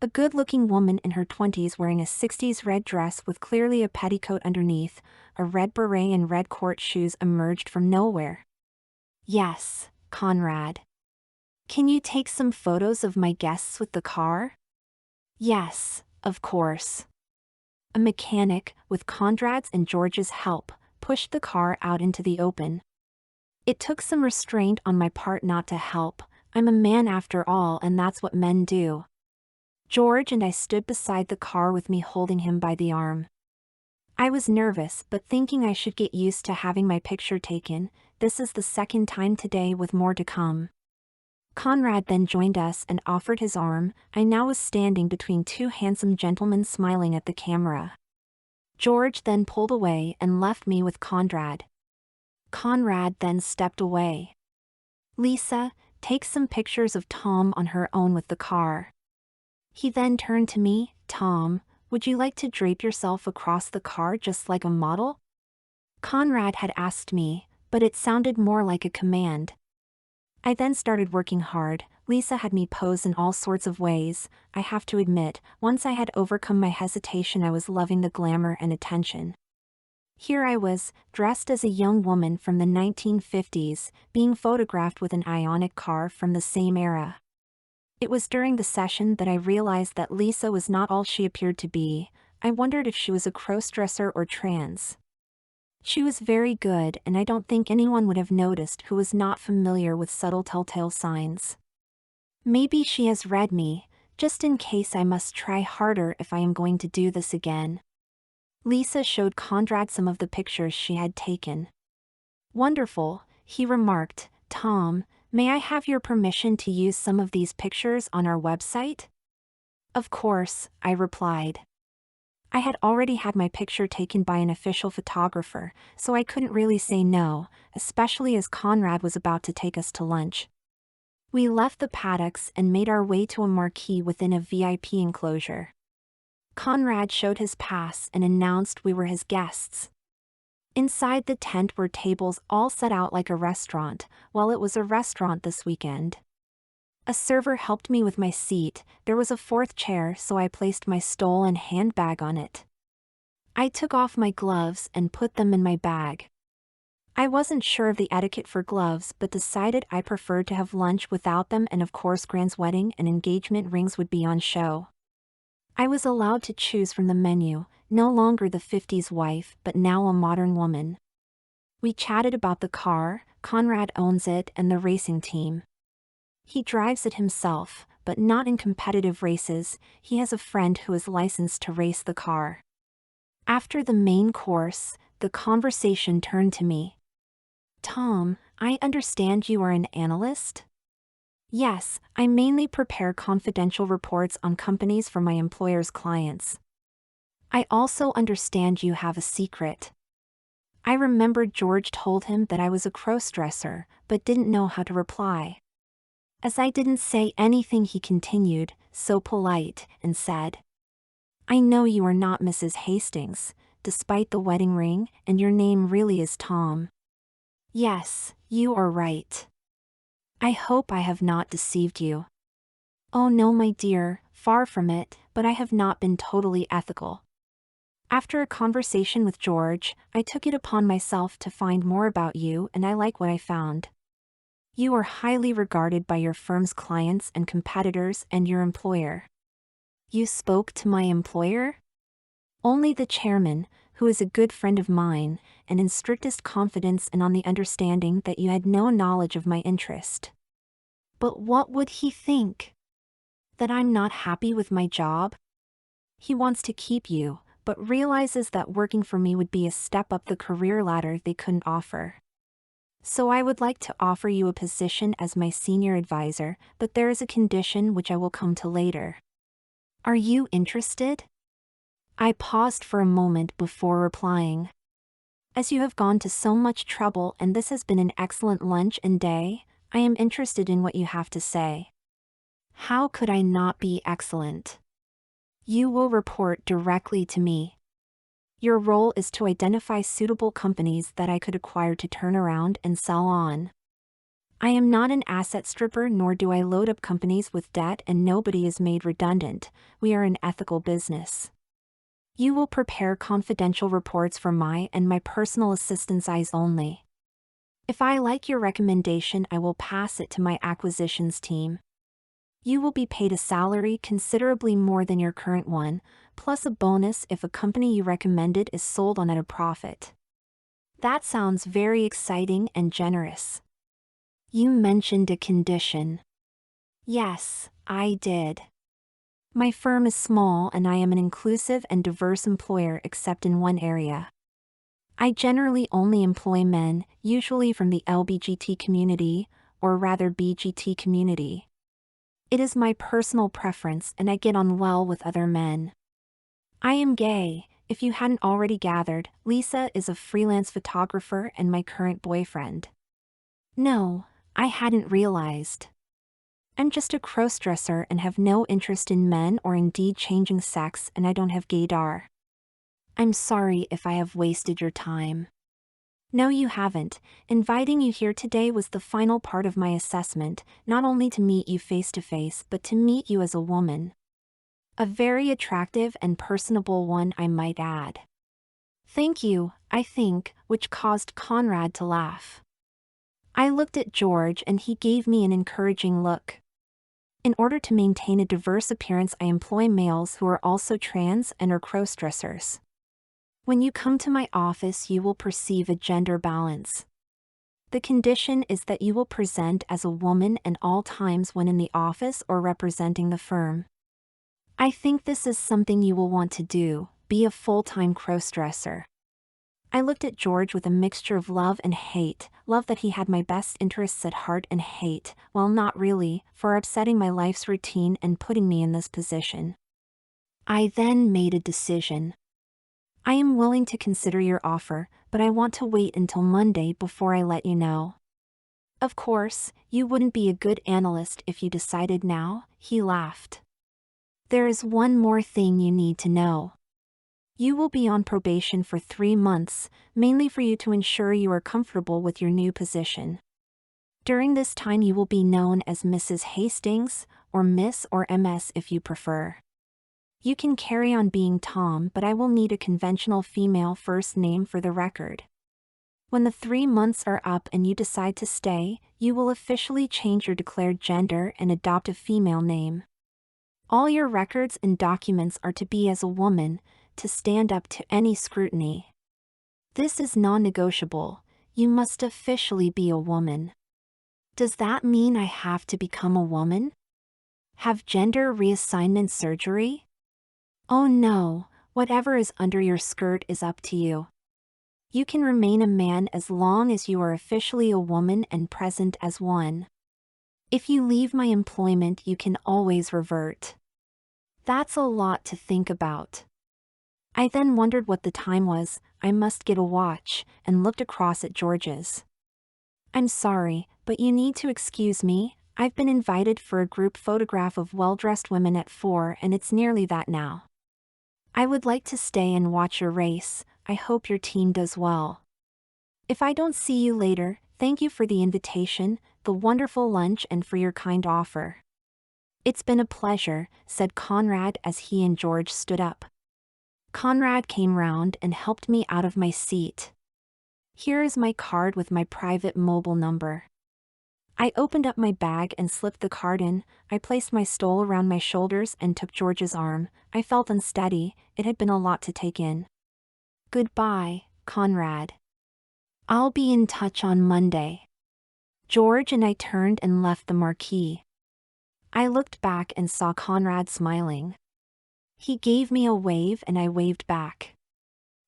A good-looking woman in her 20s wearing a 60s red dress with clearly a petticoat underneath, a red beret and red court shoes emerged from nowhere. Yes, Conrad. Can you take some photos of my guests with the car? Yes, of course. A mechanic, with Conrad's and George's help, pushed the car out into the open. It took some restraint on my part not to help. I'm a man after all, and that's what men do. George and I stood beside the car with me holding him by the arm. I was nervous, but thinking I should get used to having my picture taken. This is the second time today with more to come. Conrad then joined us and offered his arm. I now was standing between two handsome gentlemen smiling at the camera. George then pulled away and left me with Conrad. Conrad then stepped away. Lisa, take some pictures of Tom on her own with the car. He then turned to me, Tom, would you like to drape yourself across the car just like a model? Conrad had asked me, but it sounded more like a command. I then started working hard. Lisa had me pose in all sorts of ways. I have to admit, once I had overcome my hesitation, I was loving the glamour and attention. Here I was, dressed as a young woman from the 1950s, being photographed with an Ioniq car from the same era. It was during the session that I realized that Lisa was not all she appeared to be. I wondered if she was a crossdresser or trans. She was very good, and I don't think anyone would have noticed who was not familiar with subtle telltale signs. Maybe she has read me, just in case I must try harder if I am going to do this again. Lisa showed Conrad some of the pictures she had taken. Wonderful, he remarked. Tom, may I have your permission to use some of these pictures on our website? Of course, I replied. I had already had my picture taken by an official photographer, so I couldn't really say no, especially as Conrad was about to take us to lunch. We left the paddocks and made our way to a marquee within a VIP enclosure. Conrad showed his pass and announced we were his guests. Inside the tent were tables all set out like a restaurant, well, it was a restaurant this weekend. A server helped me with my seat. There was a fourth chair, so I placed my stole and handbag on it. I took off my gloves and put them in my bag. I wasn't sure of the etiquette for gloves, but decided I preferred to have lunch without them, and of course Grant's wedding and engagement rings would be on show. I was allowed to choose from the menu, no longer the 50s wife but now a modern woman. We chatted about the car. Conrad owns it, and the racing team. He drives it himself, but not in competitive races. He has a friend who is licensed to race the car. After the main course, the conversation turned to me. Tom, I understand you are an analyst? Yes, I mainly prepare confidential reports on companies for my employer's clients. I also understand you have a secret. I remembered George told him that I was a crossdresser, but didn't know how to reply. As I didn't say anything, he continued, so polite, and said, I know you are not Mrs. Hastings, despite the wedding ring, and your name really is Tom. Yes, you are right. I hope I have not deceived you. Oh no, my dear, far from it, but I have not been totally ethical. After a conversation with George, I took it upon myself to find more about you, and I like what I found. You are highly regarded by your firm's clients and competitors and your employer. You spoke to my employer? Only the chairman, who is a good friend of mine, and in strictest confidence and on the understanding that you had no knowledge of my interest. But what would he think? That I'm not happy with my job? He wants to keep you, but realizes that working for me would be a step up the career ladder they couldn't offer. So I would like to offer you a position as my senior advisor, but there is a condition which I will come to later. Are you interested? I paused for a moment before replying. As you have gone to so much trouble and this has been an excellent lunch and day, I am interested in what you have to say. How could I not be excellent? You will report directly to me. Your role is to identify suitable companies that I could acquire to turn around and sell on. I am not an asset stripper, nor do I load up companies with debt, and nobody is made redundant. We are an ethical business. You will prepare confidential reports for my and my personal assistant's eyes only. If I like your recommendation, I will pass it to my acquisitions team. You will be paid a salary considerably more than your current one, plus a bonus if a company you recommended is sold on at a profit. That sounds very exciting and generous. You mentioned a condition. Yes, I did. My firm is small and I am an inclusive and diverse employer except in one area. I generally only employ men, usually from the LBGT community, or rather BGT community. It is my personal preference and I get on well with other men. I am gay. If you hadn't already gathered, Lisa is a freelance photographer and my current boyfriend. No, I hadn't realized. I'm just a crossdresser and have no interest in men or indeed changing sex, and I don't have gaydar. I'm sorry if I have wasted your time. No, you haven't. Inviting you here today was the final part of my assessment, not only to meet you face to face but to meet you as a woman. A very attractive and personable one, I might add. Thank you, I think, which caused Conrad to laugh. I looked at George and he gave me an encouraging look. In order to maintain a diverse appearance, I employ males who are also trans and are crossdressers. When you come to my office, you will perceive a gender balance. The condition is that you will present as a woman at all times when in the office or representing the firm. I think this is something you will want to do, be a full-time crossdresser. I looked at George with a mixture of love and hate, love that he had my best interests at heart and hate, well not really, for upsetting my life's routine and putting me in this position. I then made a decision. I am willing to consider your offer, but I want to wait until Monday before I let you know. Of course, you wouldn't be a good analyst if you decided now, he laughed. There is one more thing you need to know. You will be on probation for 3 months, mainly for you to ensure you are comfortable with your new position. During this time you will be known as Mrs. Hastings, or Miss or MS if you prefer. You can carry on being Tom, but I will need a conventional female first name for the record. When the 3 months are up and you decide to stay, you will officially change your declared gender and adopt a female name. All your records and documents are to be as a woman, to stand up to any scrutiny. This is non-negotiable. You must officially be a woman. Does that mean I have to become a woman? Have gender reassignment surgery? Oh no, whatever is under your skirt is up to you. You can remain a man as long as you are officially a woman and present as one. If you leave my employment, you can always revert. That's a lot to think about. I then wondered what the time was. I must get a watch, and looked across at George's. I'm sorry, but you need to excuse me. I've been invited for a group photograph of well-dressed women at 4 and it's nearly that now. I would like to stay and watch your race. I hope your team does well. If I don't see you later, thank you for the invitation, the wonderful lunch and for your kind offer. It's been a pleasure, said Conrad as he and George stood up. Conrad came round and helped me out of my seat. Here is my card with my private mobile number. I opened up my bag and slipped the card in. I placed my stole around my shoulders and took George's arm. I felt unsteady. It had been a lot to take in. Goodbye, Conrad. I'll be in touch on Monday. George and I turned and left the marquee. I looked back and saw Conrad smiling. He gave me a wave and I waved back.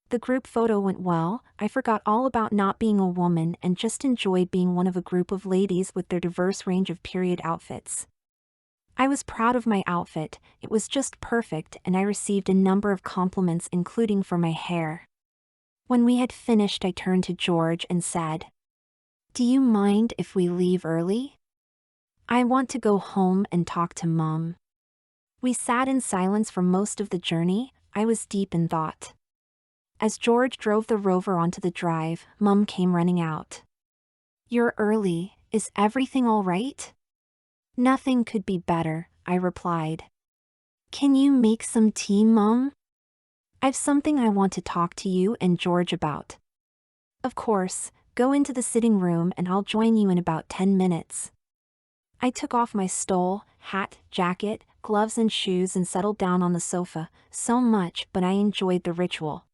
The group photo went well. I forgot all about not being a woman and just enjoyed being one of a group of ladies with their diverse range of period outfits. I was proud of my outfit. It was just perfect and I received a number of compliments including for my hair. When we had finished, I turned to George and said, "Do you mind if we leave early? I want to go home and talk to Mom." We sat in silence for most of the journey. I was deep in thought. As George drove the Rover onto the drive, Mom came running out. "You're early. Is everything all right?" "Nothing could be better," I replied. "Can you make some tea, Mom? I've something I want to talk to you and George about." "Of course, go into the sitting room and I'll join you in about 10 minutes. I took off my stole, hat, jacket, gloves and shoes and settled down on the sofa, so much but I enjoyed the ritual.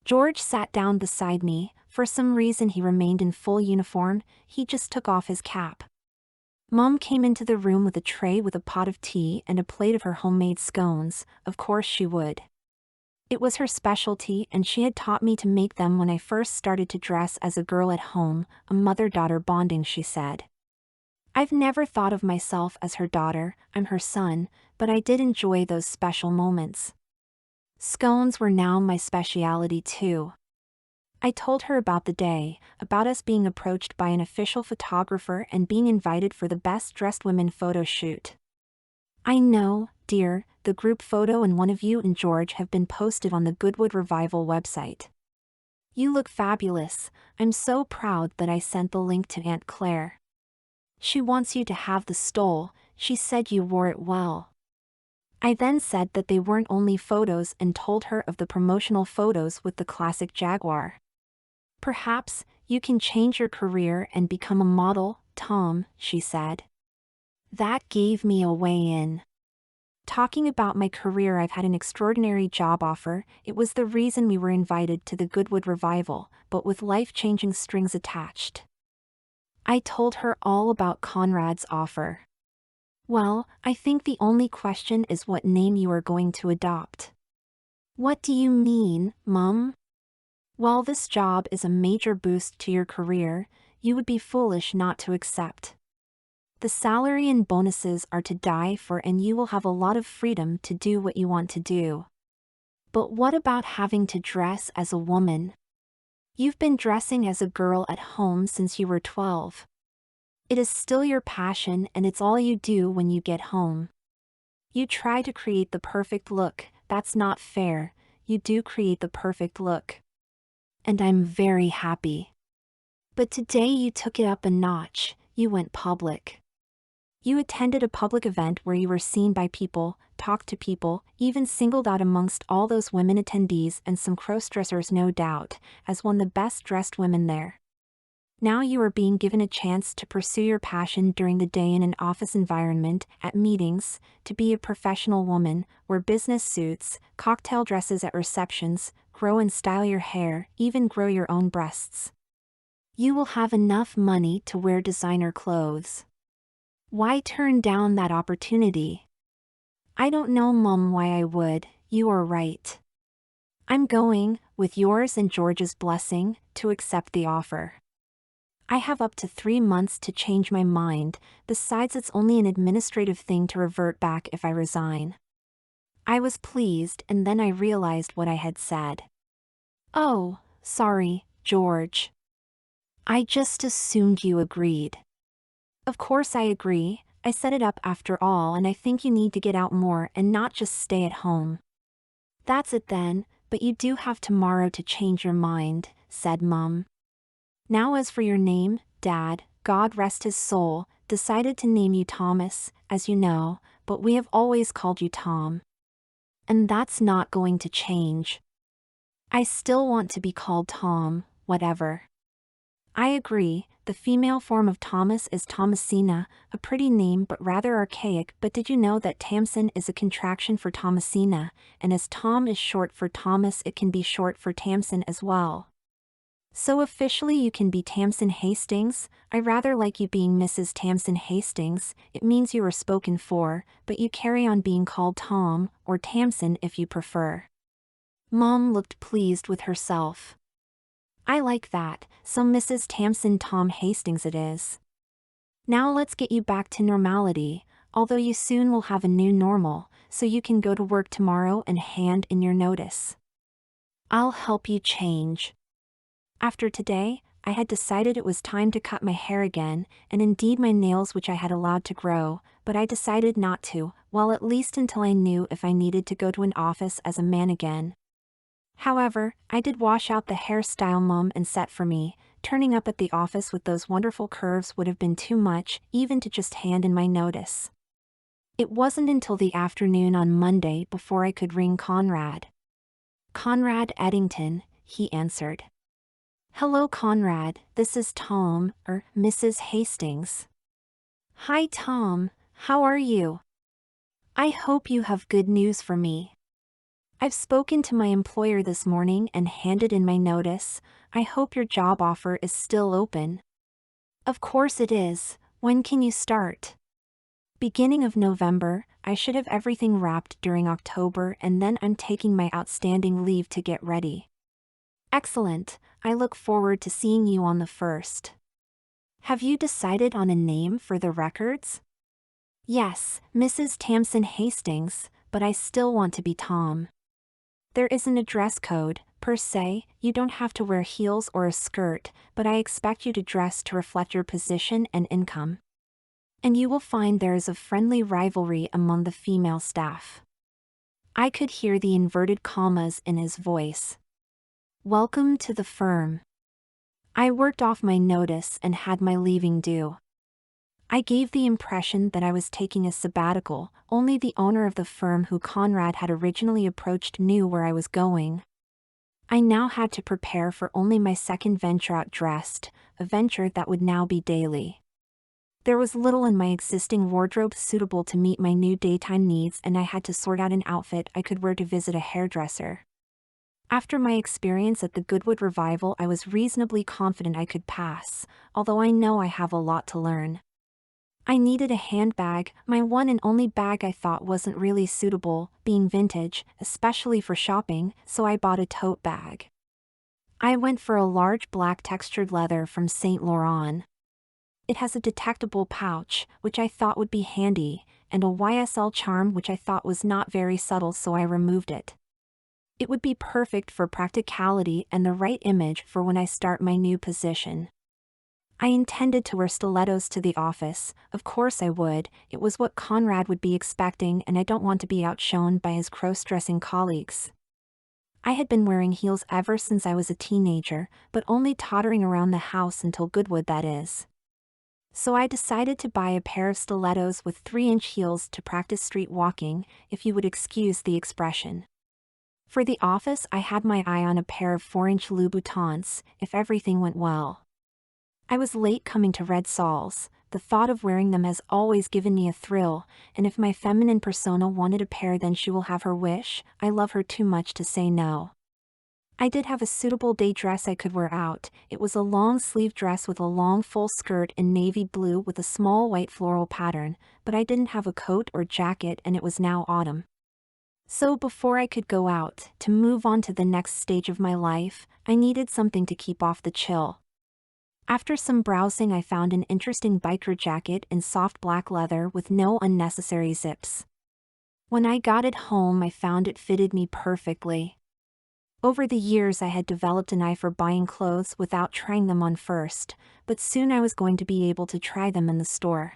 George sat down beside me. For some reason he remained in full uniform. He just took off his cap. Mom came into the room with a tray with a pot of tea and a plate of her homemade scones. Of course she would. It was her specialty and she had taught me to make them when I first started to dress as a girl at home, a mother-daughter bonding, she said. I've never thought of myself as her daughter, I'm her son, but I did enjoy those special moments. Scones were now my speciality too. I told her about the day, about us being approached by an official photographer and being invited for the Best Dressed Women photo shoot. "I know, dear, the group photo and one of you and George have been posted on the Goodwood Revival website. You look fabulous. I'm so proud that I sent the link to Aunt Claire. She wants you to have the stole. She said you wore it well." I then said that they weren't only photos and told her of the promotional photos with the classic Jaguar. "Perhaps you can change your career and become a model, Tom," she said. That gave me a way in. Talking about my career, I've had an extraordinary job offer. It was the reason we were invited to the Goodwood Revival, but with life-changing strings attached. I told her all about Conrad's offer. "Well, I think the only question is what name you are going to adopt." What do you mean, Mum? While this job is a major boost to your career, you would be foolish not to accept. The salary and bonuses are to die for, and you will have a lot of freedom to do what you want to do. But what about having to dress as a woman? You've been dressing as a girl at home since you were 12. It is still your passion, and it's all you do when you get home. You try to create the perfect look. That's not fair. You do create the perfect look. And I'm very happy. But today you took it up a notch. You went public. You attended a public event where you were seen by people, talked to people, even singled out amongst all those women attendees and some crossdressers, no doubt, as one of the best dressed women there. Now you are being given a chance to pursue your passion during the day in an office environment, at meetings, to be a professional woman, wear business suits, cocktail dresses at receptions, grow and style your hair, even grow your own breasts. You will have enough money to wear designer clothes. Why turn down that opportunity? I don't know, Mum, why I would. You are right. I'm going, with yours and George's blessing, to accept the offer. I have up to 3 months to change my mind. Besides, it's only an administrative thing to revert back if I resign. I was pleased, and then I realized what I had said. Oh, sorry, George. I just assumed you agreed. Of course I agree. I set it up after all, and I think you need to get out more and not just stay at home. That's it then, but you do have tomorrow to change your mind, said Mum. Now as for your name, Dad, God rest his soul, decided to name you Thomas, as you know, but we have always called you Tom. And that's not going to change. I still want to be called Tom, whatever. I agree, the female form of Thomas is Thomasina, a pretty name but rather archaic, but did you know that Tamsin is a contraction for Thomasina, and as Tom is short for Thomas, it can be short for Tamsin as well. So officially you can be Tamsin Hastings. I rather like you being Mrs. Tamsin Hastings. It means you are spoken for, but you carry on being called Tom, or Tamsin if you prefer. Mom looked pleased with herself. I like that, so Mrs. Tamsin Tom Hastings it is. Now let's get you back to normality, although you soon will have a new normal, so you can go to work tomorrow and hand in your notice. I'll help you change. After today, I had decided it was time to cut my hair again, and indeed my nails, which I had allowed to grow, but I decided not to, well, at least until I knew if I needed to go to an office as a man again. However, I did wash out the hairstyle Mum and set for me. Turning up at the office with those wonderful curves would have been too much, even to just hand in my notice. It wasn't until the afternoon on Monday before I could ring Conrad. Conrad Eddington, he answered. Hello Conrad, this is Tom, Mrs. Hastings. Hi Tom, how are you? I hope you have good news for me. I've spoken to my employer this morning and handed in my notice. I hope your job offer is still open. Of course it is. When can you start? Beginning of November. I should have everything wrapped during October, and then I'm taking my outstanding leave to get ready. Excellent. I look forward to seeing you on the 1st. Have you decided on a name for the records? Yes, Mrs. Tamsin Hastings, but I still want to be Tom. There isn't a dress code, per se. You don't have to wear heels or a skirt, but I expect you to dress to reflect your position and income. And you will find there is a friendly rivalry among the female staff. I could hear the inverted commas in his voice. Welcome to the firm. I worked off my notice and had my leaving due. I gave the impression that I was taking a sabbatical. Only the owner of the firm who Conrad had originally approached knew where I was going. I now had to prepare for only my second venture out dressed, a venture that would now be daily. There was little in my existing wardrobe suitable to meet my new daytime needs, and I had to sort out an outfit I could wear to visit a hairdresser. After my experience at the Goodwood Revival, I was reasonably confident I could pass, although I know I have a lot to learn. I needed a handbag, my one and only bag I thought wasn't really suitable, being vintage, especially for shopping, so I bought a tote bag. I went for a large black textured leather from Saint Laurent. It has a detectable pouch, which I thought would be handy, and a YSL charm which I thought was not very subtle, so I removed it. It would be perfect for practicality and the right image for when I start my new position. I intended to wear stilettos to the office, of course I would, it was what Conrad would be expecting, and I don't want to be outshone by his cross-dressing colleagues. I had been wearing heels ever since I was a teenager, but only tottering around the house until Goodwood, that is. So I decided to buy a pair of stilettos with 3-inch heels to practice street walking, if you would excuse the expression. For the office, I had my eye on a pair of 4-inch Louboutins, if everything went well. I was late coming to Red Sols. The thought of wearing them has always given me a thrill, and if my feminine persona wanted a pair, then she will have her wish. I love her too much to say no. I did have a suitable day dress I could wear out. It was a long-sleeve dress with a long full skirt in navy blue with a small white floral pattern, but I didn't have a coat or jacket, and it was now autumn. So before I could go out, to move on to the next stage of my life, I needed something to keep off the chill. After some browsing, I found an interesting biker jacket in soft black leather with no unnecessary zips. When I got it home, I found it fitted me perfectly. Over the years, I had developed an eye for buying clothes without trying them on first, but soon I was going to be able to try them in the store.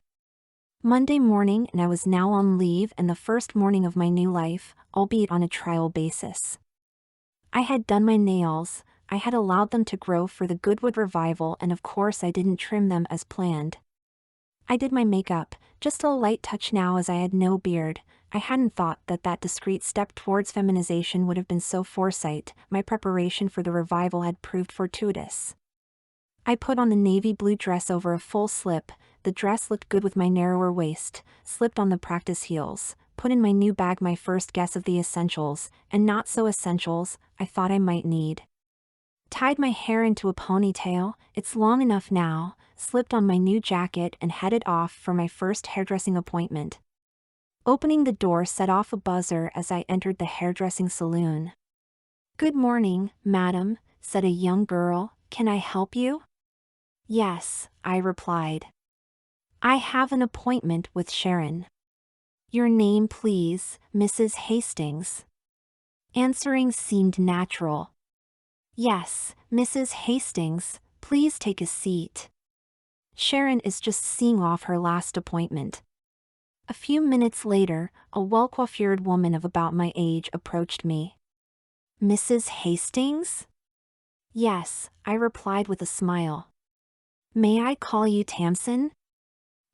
Monday morning, and I was now on leave and the first morning of my new life, albeit on a trial basis. I had done my nails, I had allowed them to grow for the Goodwood revival, and of course I didn't trim them as planned. I did my makeup, just a light touch now as I had no beard. I hadn't thought that that discreet step towards feminization would have been so foresight. My preparation for the revival had proved fortuitous. I put on the navy blue dress over a full slip. The dress looked good with my narrower waist, slipped on the practice heels, put in my new bag my first guess of the essentials, and not so essentials, I thought I might need. Tied my hair into a ponytail, it's long enough now, slipped on my new jacket and headed off for my first hairdressing appointment. Opening the door set off a buzzer as I entered the hairdressing salon. "Good morning, madam," said a young girl. "Can I help you?" "Yes," I replied. "I have an appointment with Sharon." "Your name, please, Mrs. Hastings." Answering seemed natural. "Yes, Mrs. Hastings, please take a seat. Sharon is just seeing off her last appointment." A few minutes later, a well-coiffured woman of about my age approached me. "Mrs. Hastings?" "Yes," I replied with a smile. "May I call you Tamsin?"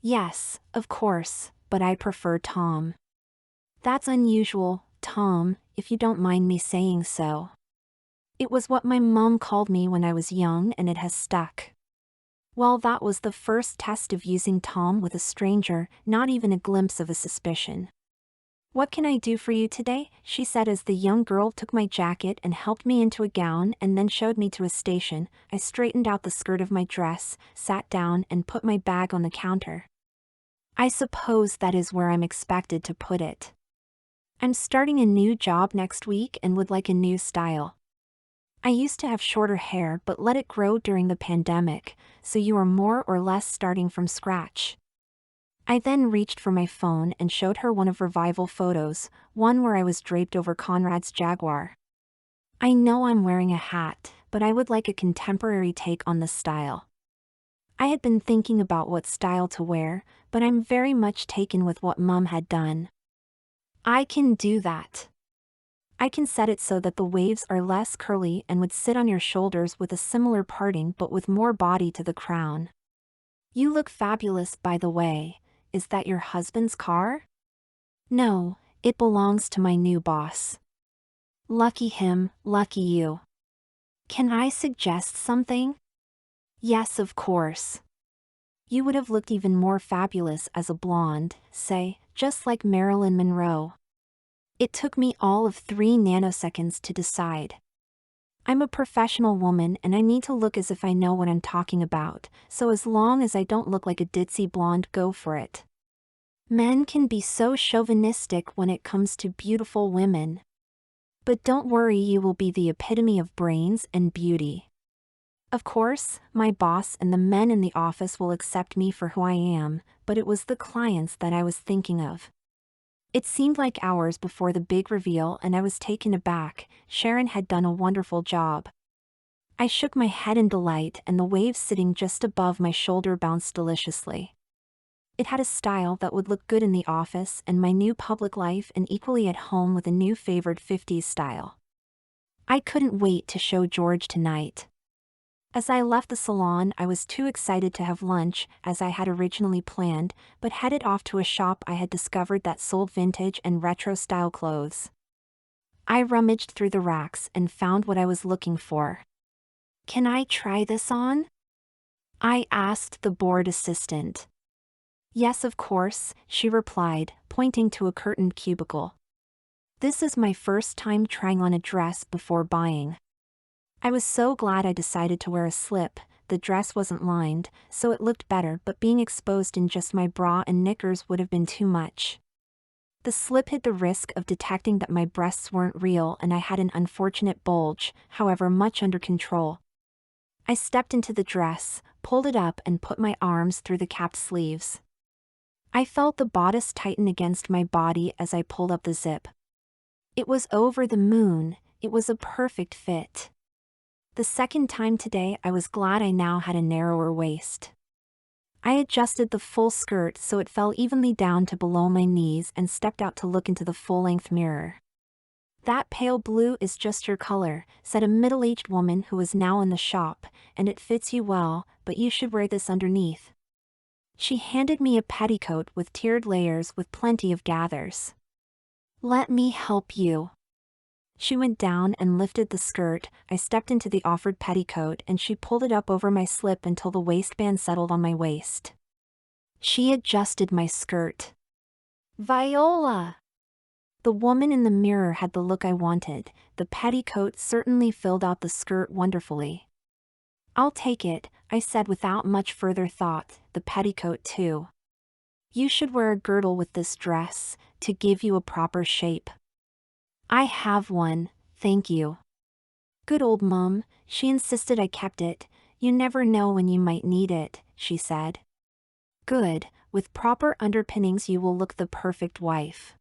"Yes, of course, but I prefer Tom." "That's unusual, Tom, if you don't mind me saying so." It was what my mom called me when I was young, and it has stuck. Well, that was the first test of using Tom with a stranger, not even a glimpse of a suspicion. "What can I do for you today?" she said as the young girl took my jacket and helped me into a gown and then showed me to a station. I straightened out the skirt of my dress, sat down, and put my bag on the counter. I suppose that is where I'm expected to put it. I'm starting a new job next week and would like a new style. I used to have shorter hair but let it grow during the pandemic, so you are more or less starting from scratch. I then reached for my phone and showed her one of revival photos, one where I was draped over Conrad's Jaguar. "I know I'm wearing a hat, but I would like a contemporary take on the style." I had been thinking about what style to wear, but I'm very much taken with what Mum had done. "I can do that. I can set it so that the waves are less curly and would sit on your shoulders with a similar parting but with more body to the crown. You look fabulous, by the way. Is that your husband's car?" "No, it belongs to my new boss." "Lucky him, lucky you. Can I suggest something?" "Yes, of course. You would have looked even more fabulous as a blonde, say, just like Marilyn Monroe." It took me all of 3 nanoseconds to decide. I'm a professional woman and I need to look as if I know what I'm talking about, so as long as I don't look like a ditzy blonde, go for it. Men can be so chauvinistic when it comes to beautiful women. But don't worry, you will be the epitome of brains and beauty. Of course, my boss and the men in the office will accept me for who I am, but it was the clients that I was thinking of. It seemed like hours before the big reveal and I was taken aback. Sharon had done a wonderful job. I shook my head in delight and the waves sitting just above my shoulder bounced deliciously. It had a style that would look good in the office and my new public life and equally at home with a new favored 50s style. I couldn't wait to show George tonight. As I left the salon, I was too excited to have lunch, as I had originally planned, but headed off to a shop I had discovered that sold vintage and retro-style clothes. I rummaged through the racks and found what I was looking for. "Can I try this on?" I asked the bored assistant. "Yes, of course," she replied, pointing to a curtained cubicle. This is my first time trying on a dress before buying. I was so glad I decided to wear a slip. The dress wasn't lined, so it looked better, but being exposed in just my bra and knickers would have been too much. The slip hid the risk of detecting that my breasts weren't real and I had an unfortunate bulge, however much under control. I stepped into the dress, pulled it up and put my arms through the capped sleeves. I felt the bodice tighten against my body as I pulled up the zip. It was over the moon, it was a perfect fit. The second time today, I was glad I now had a narrower waist. I adjusted the full skirt so it fell evenly down to below my knees and stepped out to look into the full-length mirror. "That pale blue is just your color," said a middle-aged woman who was now in the shop, "and it fits you well, but you should wear this underneath." She handed me a petticoat with tiered layers with plenty of gathers. "Let me help you." She went down and lifted the skirt. I stepped into the offered petticoat and she pulled it up over my slip until the waistband settled on my waist. She adjusted my skirt. "Viola!" The woman in the mirror had the look I wanted. The petticoat certainly filled out the skirt wonderfully. "I'll take it," I said without much further thought, "the petticoat too. You should wear a girdle with this dress, to give you a proper shape." "I have one, thank you." "Good old Mum," she insisted I kept it. "You never know when you might need it," she said. "Good, with proper underpinnings you will look the perfect wife."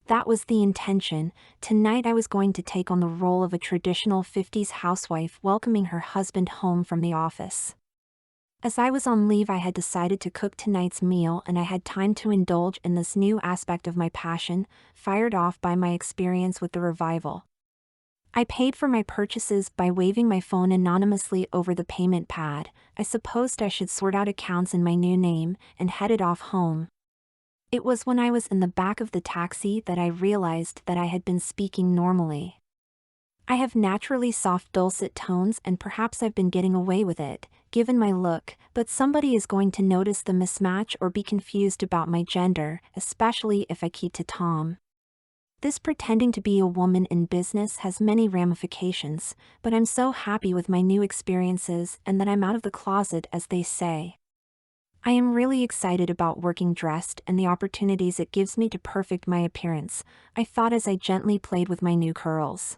That was the intention. Tonight I was going to take on the role of a traditional 50s housewife welcoming her husband home from the office. As I was on leave, I had decided to cook tonight's meal and I had time to indulge in this new aspect of my passion, fired off by my experience with the revival. I paid for my purchases by waving my phone anonymously over the payment pad. I supposed I should sort out accounts in my new name, and headed off home. It was when I was in the back of the taxi that I realized that I had been speaking normally. I have naturally soft dulcet tones and perhaps I've been getting away with it, given my look, but somebody is going to notice the mismatch or be confused about my gender, especially if I keep to Tom. This pretending to be a woman in business has many ramifications, but I'm so happy with my new experiences and that I'm out of the closet, as they say. I am really excited about working dressed and the opportunities it gives me to perfect my appearance, I thought as I gently played with my new curls.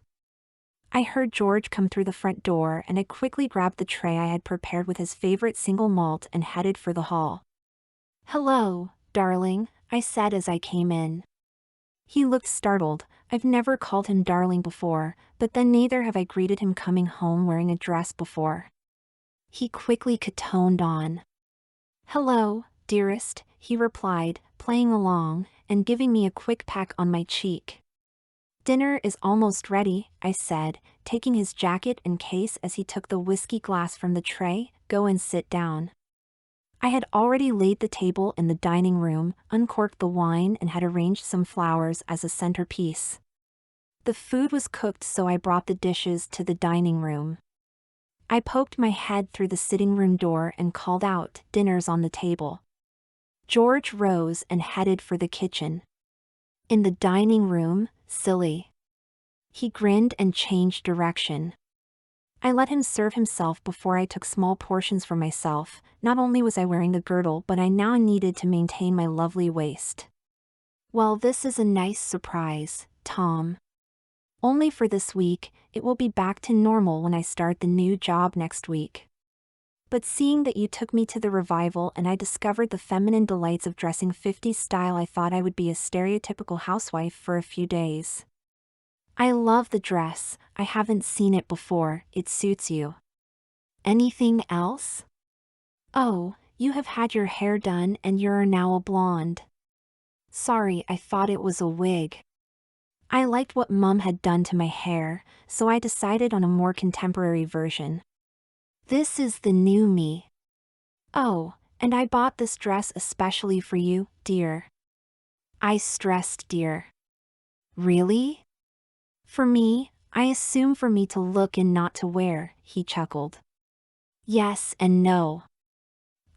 I heard George come through the front door and I quickly grabbed the tray I had prepared with his favorite single malt and headed for the hall. "Hello, darling," I said as I came in. He looked startled. I've never called him darling before, but then neither have I greeted him coming home wearing a dress before. He quickly catoned on. "Hello, dearest," he replied, playing along, and giving me a quick peck on my cheek. "Dinner is almost ready," I said, taking his jacket and case as he took the whiskey glass from the tray. "Go and sit down." I had already laid the table in the dining room, uncorked the wine and had arranged some flowers as a centerpiece. The food was cooked, so I brought the dishes to the dining room. I poked my head through the sitting room door and called out, "Dinner's on the table." George rose and headed for the kitchen. "In the dining room, silly." He grinned and changed direction. I let him serve himself before I took small portions for myself. Not only was I wearing the girdle, but I now needed to maintain my lovely waist. Well, this is a nice surprise, Tom. Only for this week. It will be back to normal when I start the new job next week. But seeing that you took me to the revival and I discovered the feminine delights of dressing 50s style, I thought I would be a stereotypical housewife for a few days. I love the dress. I haven't seen it before. It suits you. Anything else? Oh, you have had your hair done and you're now a blonde. Sorry, I thought it was a wig. I liked what Mum had done to my hair, so I decided on a more contemporary version. This is the new me. Oh, and I bought this dress especially for you, dear. I stressed dear. Really? For me, I assume for me to look and not to wear, he chuckled. Yes and no.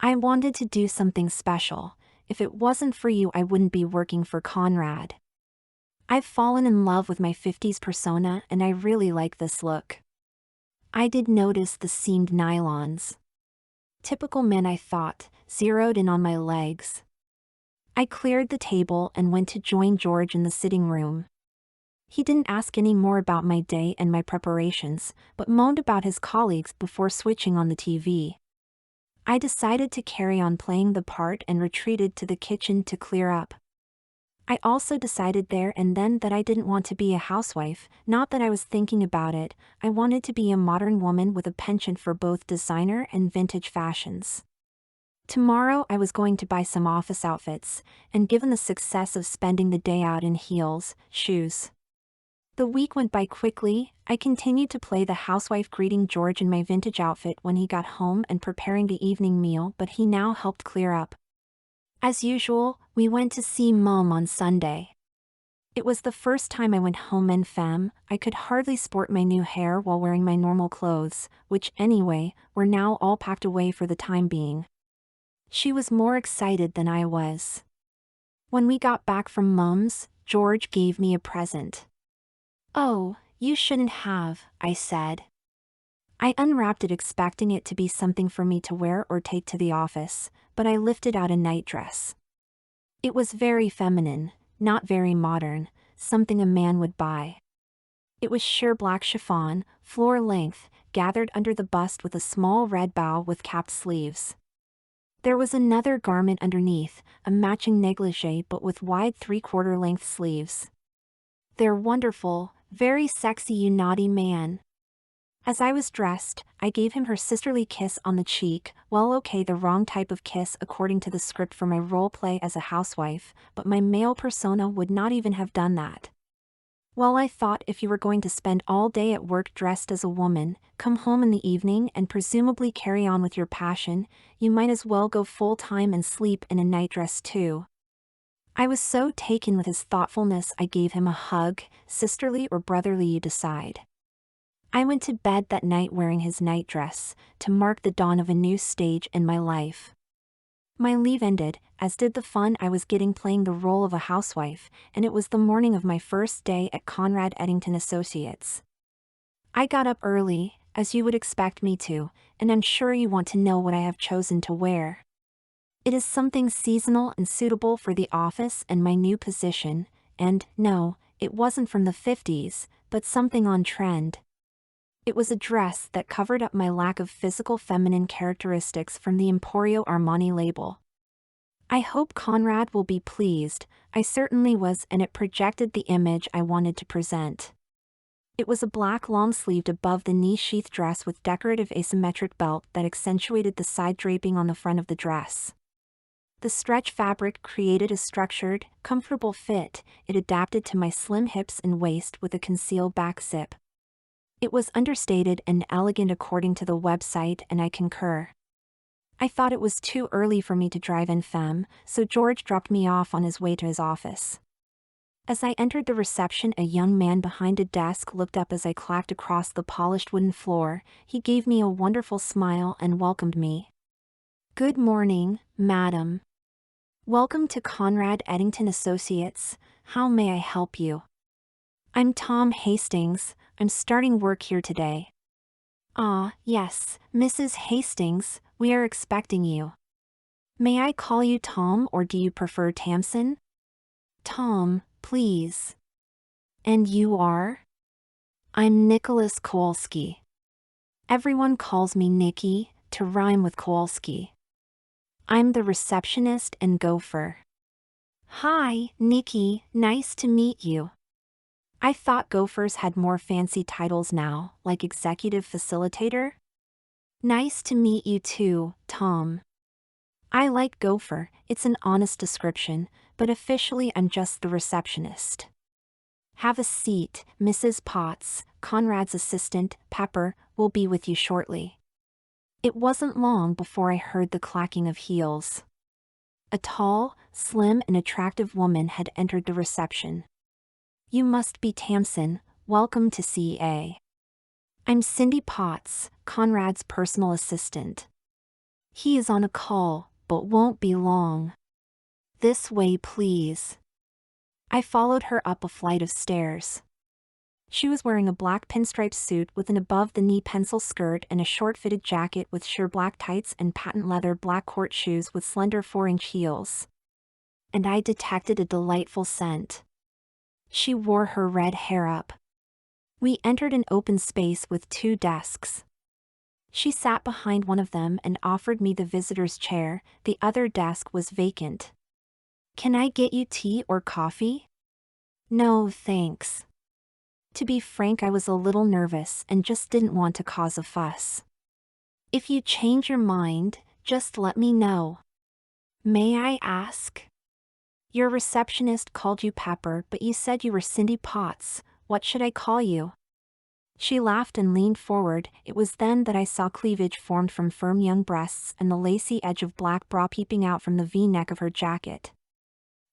I wanted to do something special. If it wasn't for you, I wouldn't be working for Conrad. I've fallen in love with my 50s persona and I really like this look. I did notice the seamed nylons. Typical men, I thought, zeroed in on my legs. I cleared the table and went to join George in the sitting room. He didn't ask any more about my day and my preparations, but moaned about his colleagues before switching on the TV. I decided to carry on playing the part and retreated to the kitchen to clear up. I also decided there and then that I didn't want to be a housewife, not that I was thinking about it. I wanted to be a modern woman with a penchant for both designer and vintage fashions. Tomorrow I was going to buy some office outfits, and given the success of spending the day out in heels, shoes. The week went by quickly. I continued to play the housewife, greeting George in my vintage outfit when he got home and preparing the evening meal, but he now helped clear up. As usual, we went to see Mom on Sunday. It was the first time I went home en femme. I could hardly sport my new hair while wearing my normal clothes, which anyway, were now all packed away for the time being. She was more excited than I was. When we got back from Mom's, George gave me a present. Oh, you shouldn't have, I said. I unwrapped it expecting it to be something for me to wear or take to the office, but I lifted out a nightdress. It was very feminine, not very modern, something a man would buy. It was sheer black chiffon, floor length, gathered under the bust with a small red bow with capped sleeves. There was another garment underneath, a matching negligee but with wide 3/4 length sleeves. They're wonderful, very sexy, you naughty man. As I was dressed, I gave him her sisterly kiss on the cheek. Well, okay, the wrong type of kiss according to the script for my role play as a housewife, but my male persona would not even have done that. Well, I thought if you were going to spend all day at work dressed as a woman, come home in the evening and presumably carry on with your passion, you might as well go full-time and sleep in a nightdress too. I was so taken with his thoughtfulness I gave him a hug, sisterly or brotherly you decide. I went to bed that night wearing his nightdress, to mark the dawn of a new stage in my life. My leave ended, as did the fun I was getting playing the role of a housewife, and it was the morning of my first day at Conrad Eddington Associates. I got up early, as you would expect me to, and I'm sure you want to know what I have chosen to wear. It is something seasonal and suitable for the office and my new position, and, no, it wasn't from the 50s, but something on trend. It was a dress that covered up my lack of physical feminine characteristics from the Emporio Armani label. I hope Conrad will be pleased. I certainly was, and it projected the image I wanted to present. It was a black long-sleeved above-the-knee sheath dress with decorative asymmetric belt that accentuated the side draping on the front of the dress. The stretch fabric created a structured, comfortable fit. It adapted to my slim hips and waist with a concealed back zip. It was understated and elegant according to the website, and I concur. I thought it was too early for me to drive en femme, so George dropped me off on his way to his office. As I entered the reception, a young man behind a desk looked up as I clacked across the polished wooden floor. He gave me a wonderful smile and welcomed me. Good morning, madam. Welcome to Conrad Eddington Associates. How may I help you? I'm Tom Hastings. I'm starting work here today. Ah, yes, Mrs. Hastings, we are expecting you. May I call you Tom or do you prefer Tamsin? Tom, please. And you are? I'm Nicholas Kowalski. Everyone calls me Nikki, to rhyme with Kowalski. I'm the receptionist and gopher. Hi, Nikki, nice to meet you. I thought gophers had more fancy titles now, like executive facilitator. Nice to meet you too, Tom. I like gopher, it's an honest description, but officially I'm just the receptionist. Have a seat, Mrs. Potts, Conrad's assistant, Pepper, will be with you shortly. It wasn't long before I heard the clacking of heels. A tall, slim and attractive woman had entered the reception. You must be Tamsin, welcome to CA. I'm Cindy Potts, Conrad's personal assistant. He is on a call, but won't be long. This way please. I followed her up a flight of stairs. She was wearing a black pinstripe suit with an above-the-knee pencil skirt and a short-fitted jacket with sheer black tights and patent leather black court shoes with slender 4-inch heels. And I detected a delightful scent. She wore her red hair up. We entered an open space with 2 desks. She sat behind one of them and offered me the visitor's chair, the other desk was vacant. Can I get you tea or coffee? No, thanks. To be frank, I was a little nervous and just didn't want to cause a fuss. If you change your mind, just let me know. May I ask? Your receptionist called you Pepper, but you said you were Cindy Potts. What should I call you? She laughed and leaned forward. It was then that I saw cleavage formed from firm young breasts and the lacy edge of black bra peeping out from the V-neck of her jacket.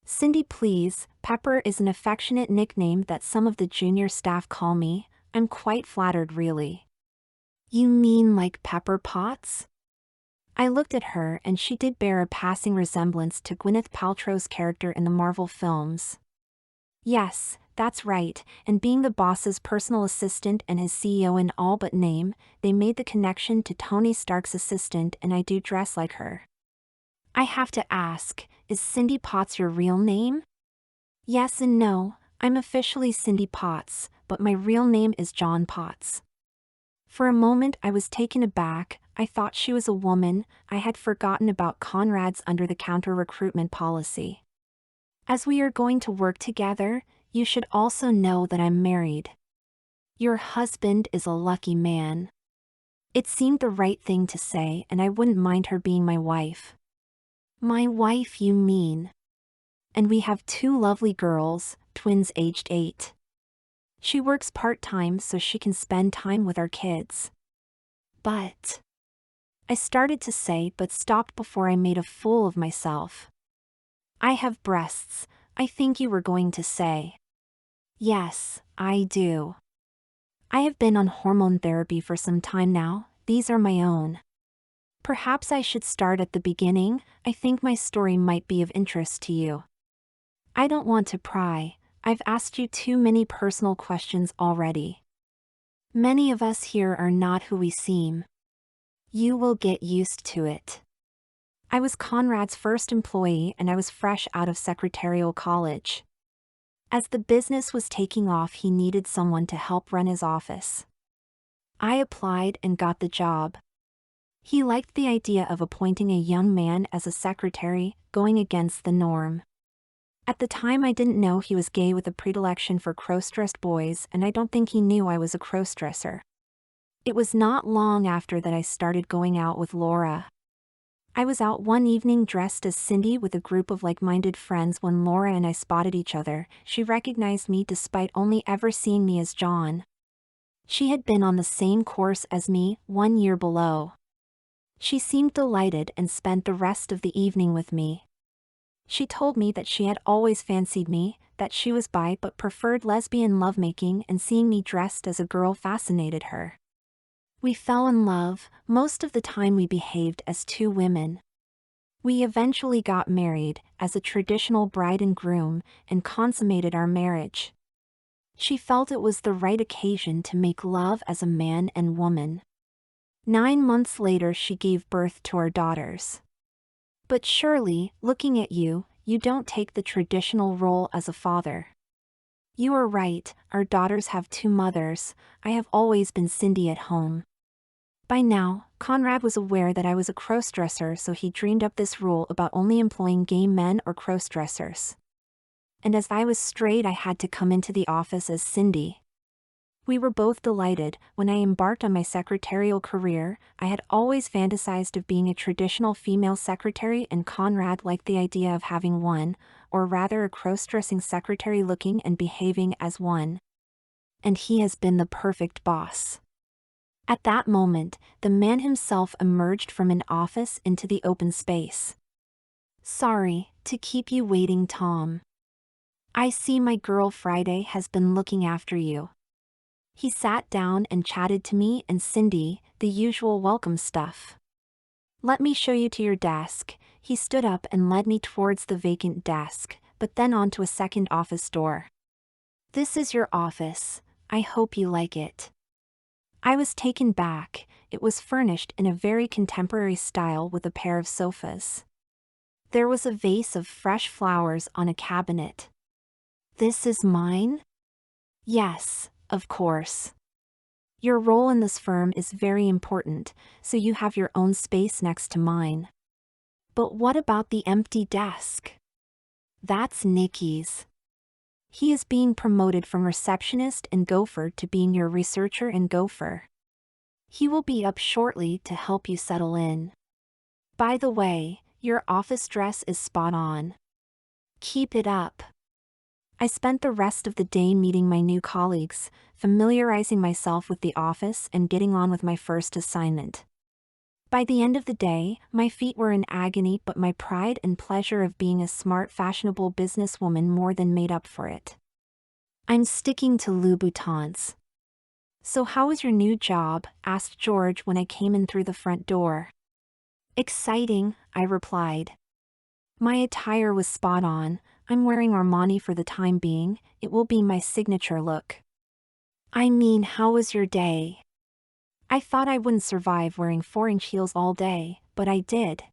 Cindy, please. Pepper is an affectionate nickname that some of the junior staff call me. I'm quite flattered, really. You mean like Pepper Potts? I looked at her and she did bear a passing resemblance to Gwyneth Paltrow's character in the Marvel films. Yes, that's right, and being the boss's personal assistant and his CEO in all but name, they made the connection to Tony Stark's assistant, and I do dress like her. I have to ask, is Cindy Potts your real name? Yes and no, I'm officially Cindy Potts, but my real name is John Potts. For a moment I was taken aback. I thought she was a woman. I had forgotten about Conrad's under-the-counter recruitment policy. As we are going to work together, you should also know that I'm married. Your husband is a lucky man. It seemed the right thing to say, and I wouldn't mind her being my wife. My wife, you mean? And we have 2 lovely girls, twins aged 8. She works part-time so she can spend time with our kids. But... I started to say but stopped before I made a fool of myself. I have breasts, I think you were going to say. Yes, I do. I have been on hormone therapy for some time now, these are my own. Perhaps I should start at the beginning. I think my story might be of interest to you. I don't want to pry, I've asked you too many personal questions already. Many of us here are not who we seem. You will get used to it. I was Conrad's first employee and I was fresh out of secretarial college. As the business was taking off, he needed someone to help run his office. I applied and got the job. He liked the idea of appointing a young man as a secretary, going against the norm. At the time I didn't know he was gay with a predilection for cross-dressed boys, and I don't think he knew I was a cross-dresser. It was not long after that I started going out with Laura. I was out one evening dressed as Cindy with a group of like-minded friends when Laura and I spotted each other. She recognized me despite only ever seeing me as John. She had been on the same course as me, 1 year below. She seemed delighted and spent the rest of the evening with me. She told me that she had always fancied me, that she was bi but preferred lesbian lovemaking, and seeing me dressed as a girl fascinated her. We fell in love. Most of the time we behaved as 2 women. We eventually got married, as a traditional bride and groom, and consummated our marriage. She felt it was the right occasion to make love as a man and woman. 9 months later, she gave birth to our daughters. But surely, looking at you, you don't take the traditional role as a father. You are right, our daughters have 2 mothers. I have always been Cindy at home. By now, Conrad was aware that I was a crossdresser, so he dreamed up this rule about only employing gay men or crossdressers. And as I was straight, I had to come into the office as Cindy. We were both delighted. When I embarked on my secretarial career, I had always fantasized of being a traditional female secretary, and Conrad liked the idea of having one, or rather a cross-dressing secretary looking and behaving as one. And he has been the perfect boss. At that moment, the man himself emerged from an office into the open space. Sorry to keep you waiting, Tom. I see my girl Friday has been looking after you. He sat down and chatted to me and Cindy, the usual welcome stuff. Let me show you to your desk. He stood up and led me towards the vacant desk, but then onto a second office door. This is your office. I hope you like it. I was taken back. It was furnished in a very contemporary style with a pair of sofas. There was a vase of fresh flowers on a cabinet. This is mine? Yes, of course. Your role in this firm is very important, so you have your own space next to mine. But what about the empty desk? That's Nikki's. He is being promoted from receptionist and gopher to being your researcher and gopher. He will be up shortly to help you settle in. By the way, your office dress is spot on. Keep it up. I spent the rest of the day meeting my new colleagues, familiarizing myself with the office and getting on with my first assignment. By the end of the day, my feet were in agony, but my pride and pleasure of being a smart, fashionable businesswoman more than made up for it. I'm sticking to Louboutins. So how is your new job? Asked George when I came in through the front door. Exciting, I replied. My attire was spot on. I'm wearing Armani for the time being. It will be my signature look. I mean, how was your day? I thought I wouldn't survive wearing 4-inch heels all day, but I did.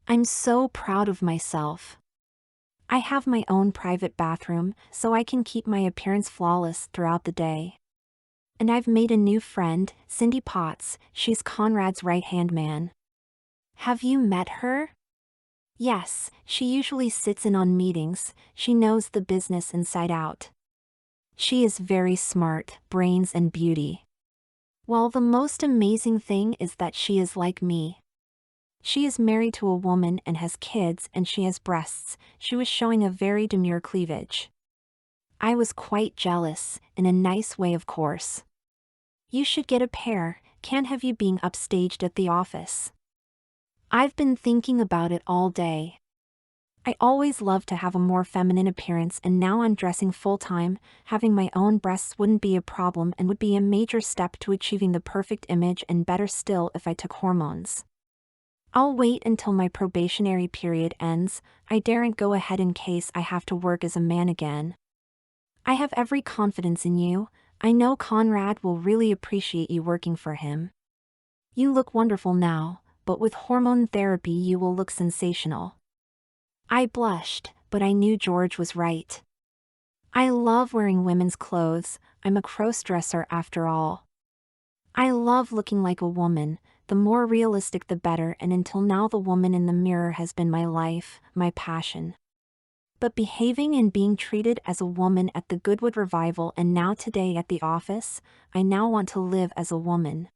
I'm so proud of myself. I have my own private bathroom, so I can keep my appearance flawless throughout the day. And I've made a new friend, Cindy Potts. She's Conrad's right-hand man. Have you met her? Yes, she usually sits in on meetings. She knows the business inside out. She is very smart, brains and beauty. Well, the most amazing thing is that she is like me. She is married to a woman and has kids, and she has breasts. She was showing a very demure cleavage. I was quite jealous, in a nice way of course. You should get a pair. Can't have you being upstaged at the office. I've been thinking about it all day. I always loved to have a more feminine appearance, and now I'm dressing full-time. Having my own breasts wouldn't be a problem and would be a major step to achieving the perfect image, and better still if I took hormones. I'll wait until my probationary period ends. I daren't go ahead in case I have to work as a man again. I have every confidence in you. I know Conrad will really appreciate you working for him. You look wonderful now, but with hormone therapy you will look sensational. I blushed, but I knew George was right. I love wearing women's clothes. I'm a crossdresser after all. I love looking like a woman. The more realistic the better, and until now the woman in the mirror has been my life, my passion. But behaving and being treated as a woman at the Goodwood Revival and now today at the office, I now want to live as a woman.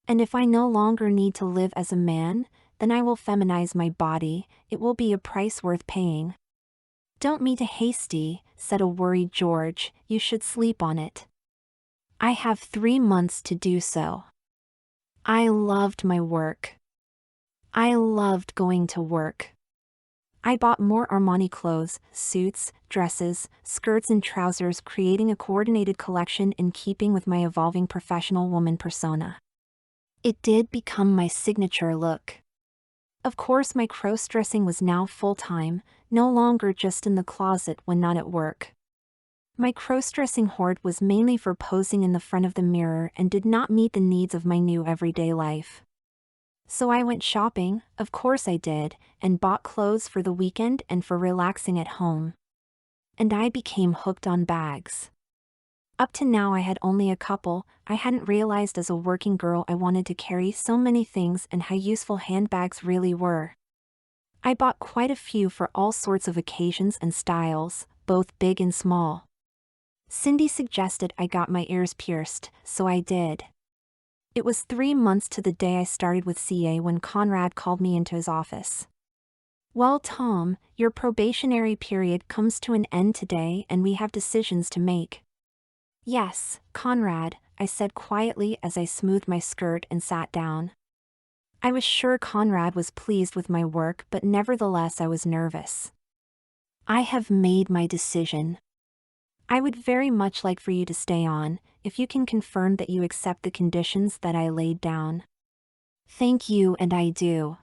And if I no longer need to live as a man, then I will feminize my body. It will be a price worth paying. Don't be too hasty, said a worried George. You should sleep on it. I have 3 months to do so. I loved my work. I loved going to work. I bought more Armani clothes, suits, dresses, skirts and trousers, creating a coordinated collection in keeping with my evolving professional woman persona. It did become my signature look. Of course, my cross-dressing was now full-time, no longer just in the closet when not at work. My crossdressing hoard was mainly for posing in the front of the mirror and did not meet the needs of my new everyday life. So I went shopping, of course I did, and bought clothes for the weekend and for relaxing at home. And I became hooked on bags. Up to now I had only a couple. I hadn't realized as a working girl I wanted to carry so many things and how useful handbags really were. I bought quite a few for all sorts of occasions and styles, both big and small. Cindy suggested I got my ears pierced, so I did. It was 3 months to the day I started with CA when Conrad called me into his office. "Well, Tom, your probationary period comes to an end today and we have decisions to make." "Yes, Conrad," I said quietly as I smoothed my skirt and sat down. I was sure Conrad was pleased with my work, but nevertheless I was nervous. "I have made my decision. I would very much like for you to stay on, if you can confirm that you accept the conditions that I laid down." "Thank you, and I do."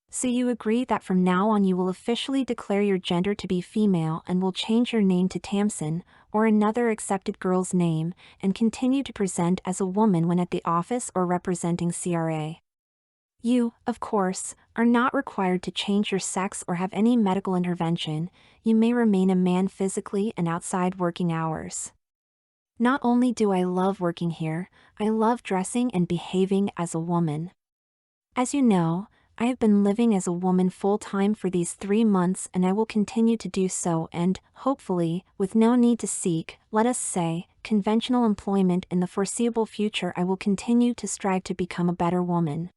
"So you agree that from now on you will officially declare your gender to be female and will change your name to Tamsin, or another accepted girl's name, and continue to present as a woman when at the office or representing CRA. You, of course, are not required to change your sex or have any medical intervention. You may remain a man physically and outside working hours." Not only do I love working here, I love dressing and behaving as a woman. As you know, I have been living as a woman full-time for these 3 months and I will continue to do so and, hopefully, with no need to seek, let us say, conventional employment in the foreseeable future, I will continue to strive to become a better woman.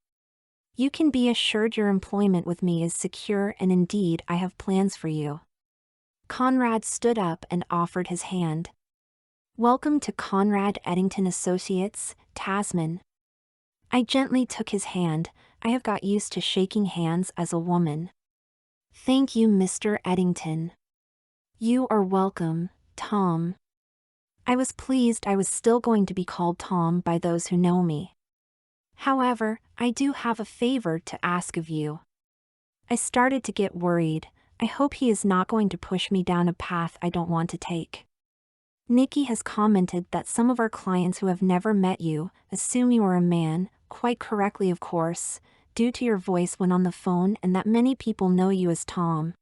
You can be assured your employment with me is secure and indeed I have plans for you. Conrad stood up and offered his hand. "Welcome to Conrad Eddington Associates, Tasman." I gently took his hand. I have got used to shaking hands as a woman. "Thank you, Mr. Eddington." "You are welcome, Tom." I was pleased I was still going to be called Tom by those who know me. "However, I do have a favor to ask of you." I started to get worried. I hope he is not going to push me down a path I don't want to take. "Nikki has commented that some of our clients who have never met you assume you are a man, quite correctly of course, due to your voice when on the phone, and that many people know you as Tom.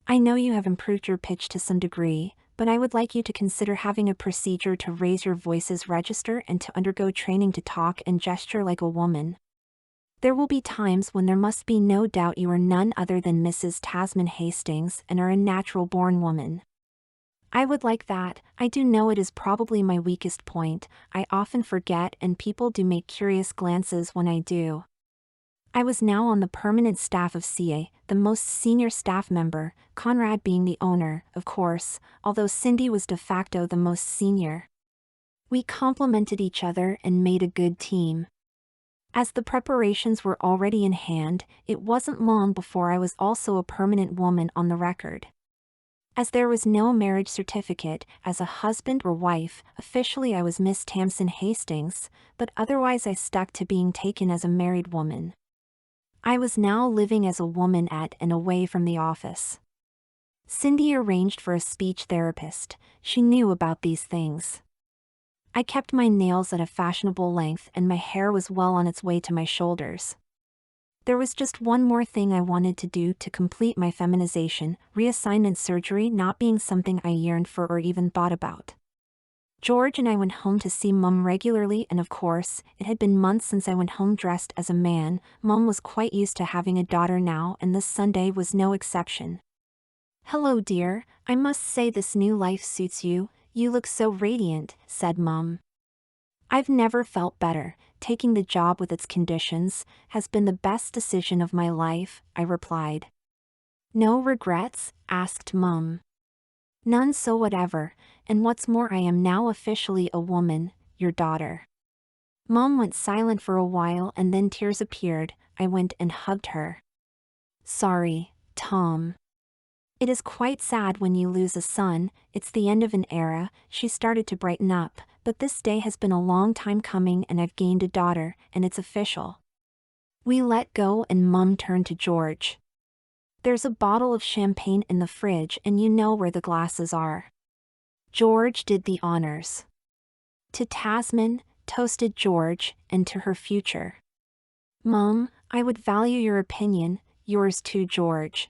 I know you have improved your pitch to some degree, but I would like you to consider having a procedure to raise your voice's register and to undergo training to talk and gesture like a woman. There will be times when there must be no doubt you are none other than Mrs. Tasman Hastings and are a natural-born woman. I would like that. I do know it is probably my weakest point. I often forget and people do make curious glances when I do." I was now on the permanent staff of CA, the most senior staff member, Conrad being the owner, of course, although Cindy was de facto the most senior. We complemented each other and made a good team. As the preparations were already in hand, it wasn't long before I was also a permanent woman on the record. As there was no marriage certificate, as a husband or wife, officially I was Miss Tamsin Hastings, but otherwise I stuck to being taken as a married woman. I was now living as a woman at and away from the office. Cindy arranged for a speech therapist. She knew about these things. I kept my nails at a fashionable length and my hair was well on its way to my shoulders. There was just one more thing I wanted to do to complete my feminization, reassignment surgery not being something I yearned for or even thought about. George and I went home to see Mum regularly, and of course, it had been months since I went home dressed as a man. Mum was quite used to having a daughter now, and this Sunday was no exception. "Hello, dear, I must say this new life suits you. You look so radiant," said Mum. "I've never felt better. Taking the job with its conditions has been the best decision of my life," I replied. "No regrets?" asked Mum. "None so whatever, and what's more I am now officially a woman, your daughter." Mum went silent for a while and then tears appeared. I went and hugged her. "Sorry, Tom. It is quite sad when you lose a son, it's the end of an era." She started to brighten up, "but this day has been a long time coming and I've gained a daughter, and it's official." We let go and Mum turned to George. "There's a bottle of champagne in the fridge and you know where the glasses are." George did the honors. To Tasman, toasted George, and to her future. Mum, I would value your opinion, yours too, George.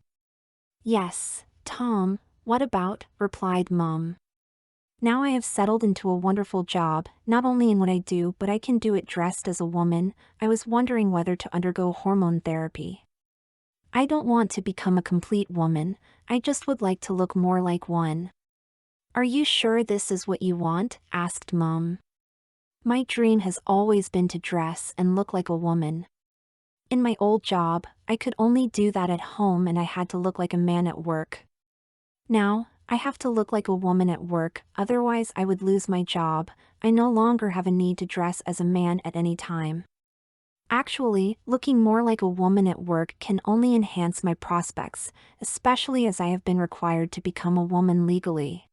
Yes, Tom, what about, replied Mum. Now I have settled into a wonderful job, not only in what I do but I can do it dressed as a woman. I was wondering whether to undergo hormone therapy. I don't want to become a complete woman, I just would like to look more like one. Are you sure this is what you want? Asked Mum. My dream has always been to dress and look like a woman. In my old job, I could only do that at home and I had to look like a man at work. Now, I have to look like a woman at work, otherwise I would lose my job. I no longer have a need to dress as a man at any time. Actually, looking more like a woman at work can only enhance my prospects, especially as I have been required to become a woman legally.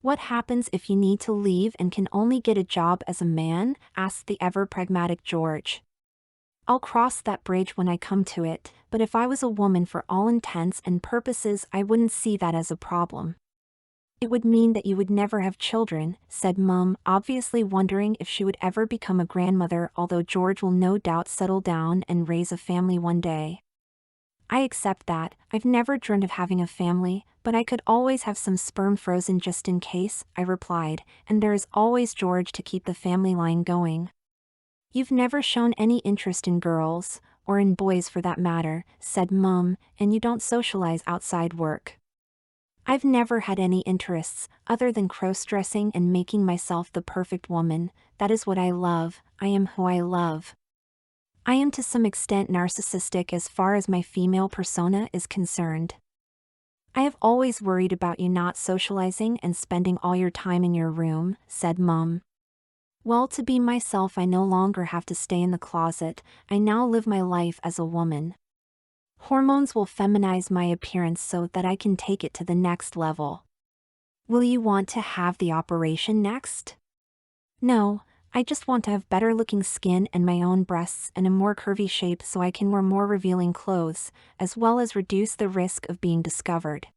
What happens if you need to leave and can only get a job as a man? Asked the ever-pragmatic George. I'll cross that bridge when I come to it, but if I was a woman for all intents and purposes I wouldn't see that as a problem. It would mean that you would never have children, said Mum, obviously wondering if she would ever become a grandmother, although George will no doubt settle down and raise a family one day. I accept that. I've never dreamed of having a family, but I could always have some sperm frozen just in case, I replied, and there is always George to keep the family line going. You've never shown any interest in girls, or in boys for that matter, said Mum, and you don't socialize outside work. I've never had any interests, other than crossdressing and making myself the perfect woman. That is what I love, I am who I love. I am to some extent narcissistic as far as my female persona is concerned. I have always worried about you not socializing and spending all your time in your room, said Mum. Well, to be myself I no longer have to stay in the closet, I now live my life as a woman. Hormones will feminize my appearance so that I can take it to the next level. Will you want to have the operation next? No, I just want to have better looking skin and my own breasts and a more curvy shape so I can wear more revealing clothes, as well as reduce the risk of being discovered.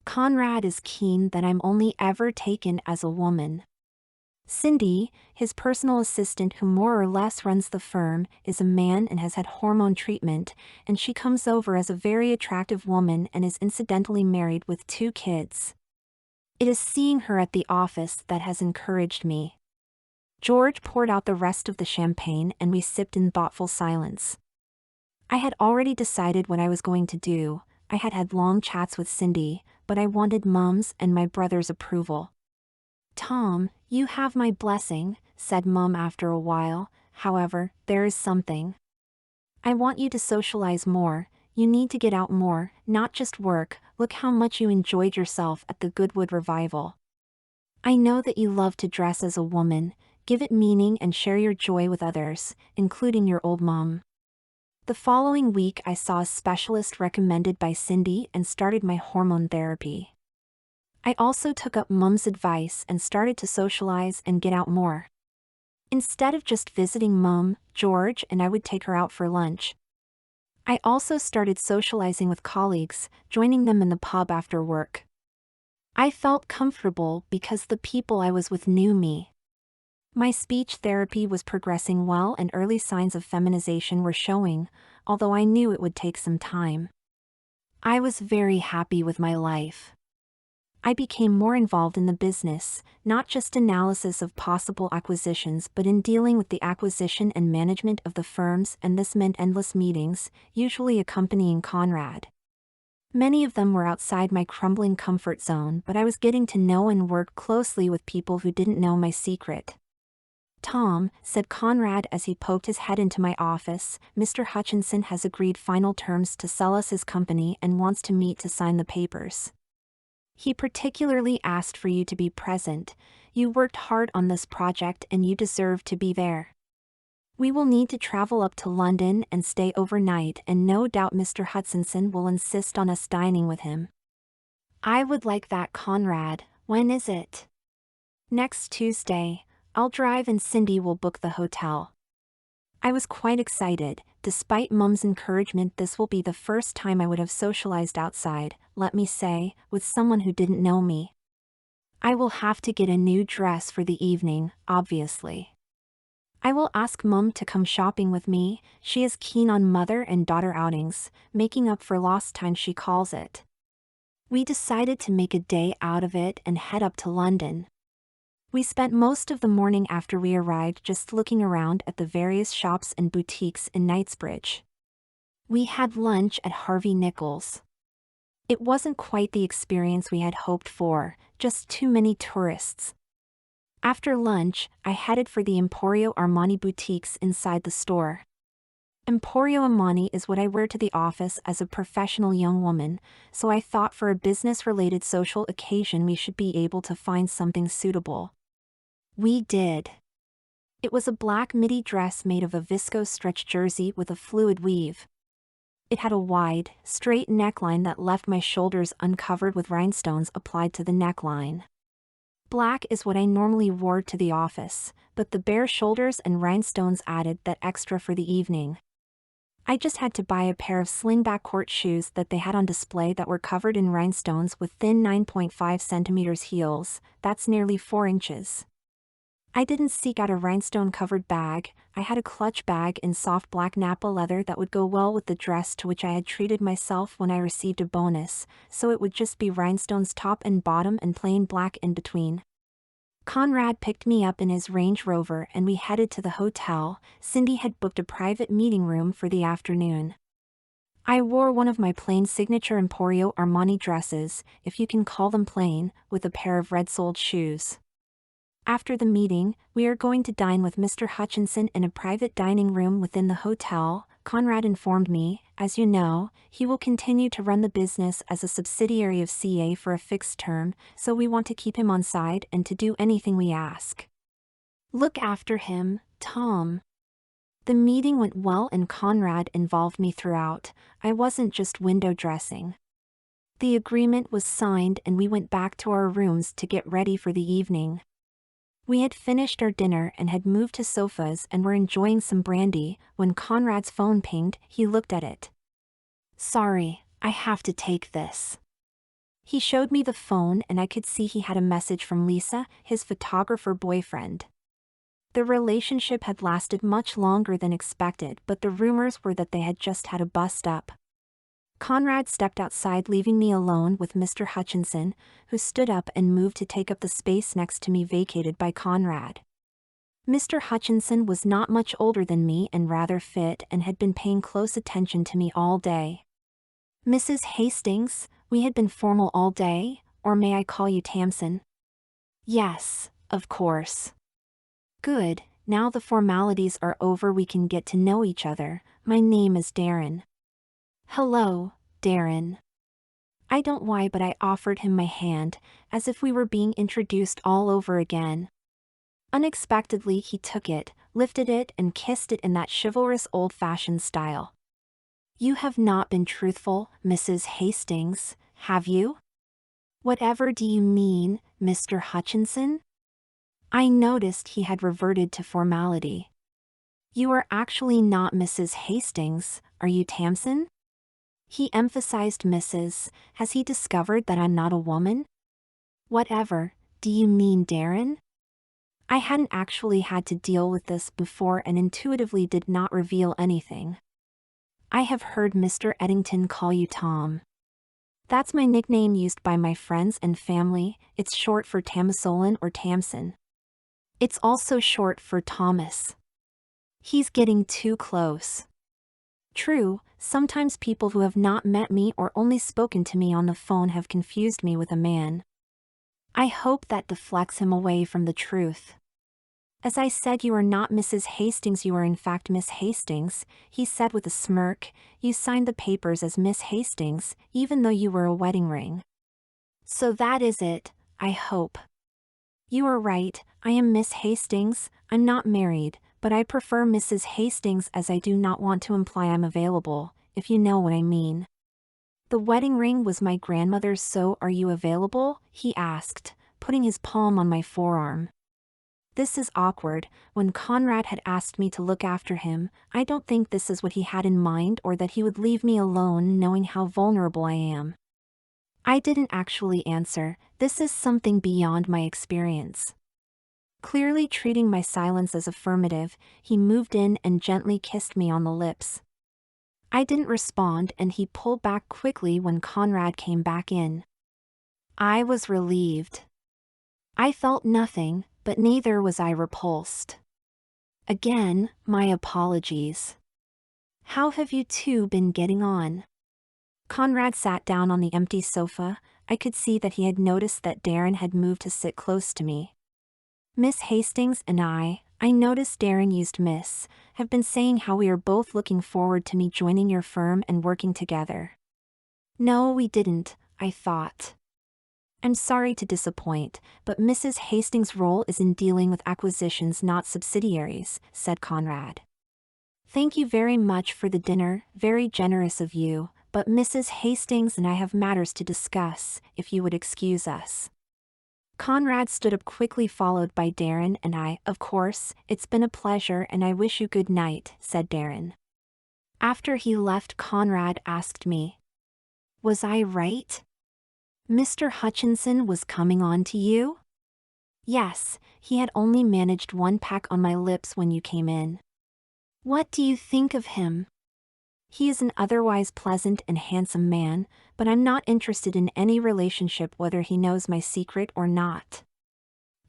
Conrad is keen that I'm only ever taken as a woman. Cindy, his personal assistant who more or less runs the firm, is a man and has had hormone treatment, and she comes over as a very attractive woman and is incidentally married with 2 kids. It is seeing her at the office that has encouraged me. George poured out the rest of the champagne and we sipped in thoughtful silence. I had already decided what I was going to do. I had had long chats with Cindy, but I wanted Mum's and my brother's approval. Tom, you have my blessing, said Mum after a while. However, there is something. I want you to socialize more, you need to get out more, not just work. Look how much you enjoyed yourself at the Goodwood revival. I know that you love to dress as a woman, give it meaning and share your joy with others, including your old mom. The following week I saw a specialist recommended by Cindy and started my hormone therapy. I also took up Mum's advice and started to socialize and get out more. Instead of just visiting Mum, George and I would take her out for lunch. I also started socializing with colleagues, joining them in the pub after work. I felt comfortable because the people I was with knew me. My speech therapy was progressing well and early signs of feminization were showing, although I knew it would take some time. I was very happy with my life. I became more involved in the business, not just analysis of possible acquisitions but in dealing with the acquisition and management of the firms, and this meant endless meetings, usually accompanying Conrad. Many of them were outside my crumbling comfort zone, but I was getting to know and work closely with people who didn't know my secret. Tom, said Conrad as he poked his head into my office, Mr. Hutchinson has agreed final terms to sell us his company and wants to meet to sign the papers. He particularly asked for you to be present. You worked hard on this project and you deserve to be there. We will need to travel up to London and stay overnight, and no doubt Mr. Hutchinson will insist on us dining with him. I would like that, Conrad. When is it? Next Tuesday. I'll drive and Cindy will book the hotel. I was quite excited. Despite Mum's encouragement, this will be the first time I would have socialized outside, let me say, with someone who didn't know me. I will have to get a new dress for the evening, obviously. I will ask Mum to come shopping with me. She is keen on mother and daughter outings, making up for lost time she calls it. We decided to make a day out of it and head up to London. We spent most of the morning after we arrived just looking around at the various shops and boutiques in Knightsbridge. We had lunch at Harvey Nichols. It wasn't quite the experience we had hoped for, just too many tourists. After lunch, I headed for the Emporio Armani boutiques inside the store. Emporio Armani is what I wear to the office as a professional young woman, so I thought for a business-related social occasion we should be able to find something suitable. We did. It was a black midi dress made of a viscose stretch jersey with a fluid weave. It had a wide, straight neckline that left my shoulders uncovered with rhinestones applied to the neckline. Black is what I normally wore to the office, but the bare shoulders and rhinestones added that extra for the evening. I just had to buy a pair of slingback court shoes that they had on display that were covered in rhinestones with thin 9.5 centimeters heels, that's nearly 4 inches. I didn't seek out a rhinestone-covered bag. I had a clutch bag in soft black Napa leather that would go well with the dress to which I had treated myself when I received a bonus, so it would just be rhinestones top and bottom and plain black in between. Conrad picked me up in his Range Rover and we headed to the hotel. Cindy had booked a private meeting room for the afternoon. I wore one of my plain signature Emporio Armani dresses, if you can call them plain, with a pair of red-soled shoes. After the meeting, we are going to dine with Mr. Hutchinson in a private dining room within the hotel. Conrad informed me, as you know, he will continue to run the business as a subsidiary of CA for a fixed term, so we want to keep him on side and to do anything we ask. Look after him, Tom. The meeting went well and Conrad involved me throughout. I wasn't just window dressing. The agreement was signed and we went back to our rooms to get ready for the evening. We had finished our dinner and had moved to sofas and were enjoying some brandy when Conrad's phone pinged. He looked at it. Sorry, I have to take this. He showed me the phone and I could see he had a message from Lisa, his photographer boyfriend. The relationship had lasted much longer than expected, but the rumors were that they had just had a bust-up. Conrad stepped outside, leaving me alone with Mr. Hutchinson, who stood up and moved to take up the space next to me vacated by Conrad. Mr. Hutchinson was not much older than me and rather fit and had been paying close attention to me all day. Mrs. Hastings, we had been formal all day, or may I call you Tamsin? Yes, of course. Good, now the formalities are over, we can get to know each other. My name is Darren. Hello, Darren. I don't know why, but I offered him my hand, as if we were being introduced all over again. Unexpectedly he took it, lifted it and kissed it in that chivalrous old-fashioned style. You have not been truthful, Mrs. Hastings, have you? Whatever do you mean, Mr. Hutchinson? I noticed he had reverted to formality. You are actually not Mrs. Hastings, are you, Tamsin? He emphasized Mrs. Has he discovered that I'm not a woman? Whatever, do you mean, Darren? I hadn't actually had to deal with this before and intuitively did not reveal anything. I have heard Mr. Eddington call you Tom. That's my nickname used by my friends and family. It's short for Tamisolin or Tamsin. It's also short for Thomas. He's getting too close. True, sometimes people who have not met me or only spoken to me on the phone have confused me with a man. I hope that deflects him away from the truth. As I said, you are not Mrs. Hastings, you are in fact Miss Hastings, he said with a smirk. You signed the papers as Miss Hastings, even though you were a wedding ring. So that is it, I hope. You are right, I am Miss Hastings. I'm not married, but I prefer Mrs. Hastings as I do not want to imply I'm available, if you know what I mean. The wedding ring was my grandmother's, so are you available? He asked, putting his palm on my forearm. This is awkward. When Conrad had asked me to look after him, I don't think this is what he had in mind, or that he would leave me alone knowing how vulnerable I am. I didn't actually answer. This is something beyond my experience. Clearly treating my silence as affirmative, he moved in and gently kissed me on the lips. I didn't respond and he pulled back quickly when Conrad came back in. I was relieved. I felt nothing, but neither was I repulsed. Again, my apologies. How have you two been getting on? Conrad sat down on the empty sofa. I could see that he had noticed that Darren had moved to sit close to me. Miss Hastings and I noticed Darren used Miss, have been saying how we are both looking forward to me joining your firm and working together. No, we didn't, I thought. I'm sorry to disappoint, but Mrs. Hastings' role is in dealing with acquisitions, not subsidiaries, said Conrad. Thank you very much for the dinner, very generous of you, but Mrs. Hastings and I have matters to discuss, if you would excuse us. Conrad stood up quickly, followed by Darren and I. Of course, it's been a pleasure and I wish you good night, said Darren. After he left, Conrad asked me, was I right? Mr. Hutchinson was coming on to you? Yes, he had only managed one peck on my lips when you came in. What do you think of him? He is an otherwise pleasant and handsome man, but I'm not interested in any relationship whether he knows my secret or not.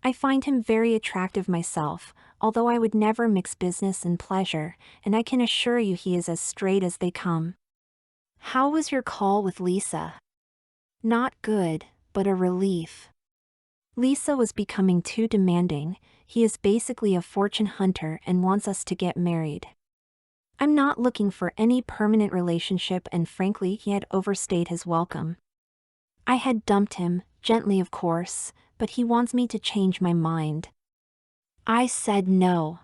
I find him very attractive myself, although I would never mix business and pleasure, and I can assure you he is as straight as they come. How was your call with Lisa? Not good, but a relief. Lisa was becoming too demanding. He is basically a fortune hunter and wants us to get married. I'm not looking for any permanent relationship and frankly he had overstayed his welcome. I had dumped him, gently of course, but he wants me to change my mind. I said no.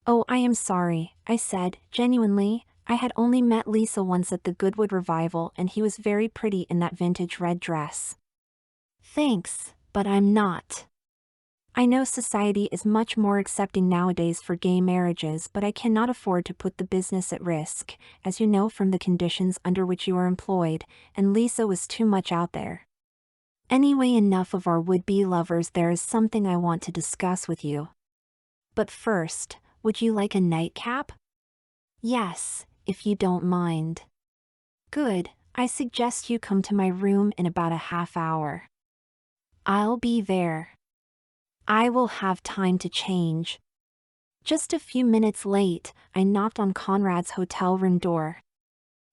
Oh, I am sorry, I said, genuinely. I had only met Lisa once at the Goodwood Revival and he was very pretty in that vintage red dress. Thanks, but I'm not. I know society is much more accepting nowadays for gay marriages, but I cannot afford to put the business at risk, as you know from the conditions under which you are employed, and Lisa was too much out there. Anyway, enough of our would-be lovers. There is something I want to discuss with you. But first, would you like a nightcap? Yes, if you don't mind. Good, I suggest you come to my room in about a half hour. I'll be there. I will have time to change. Just a few minutes late, I knocked on Conrad's hotel room door.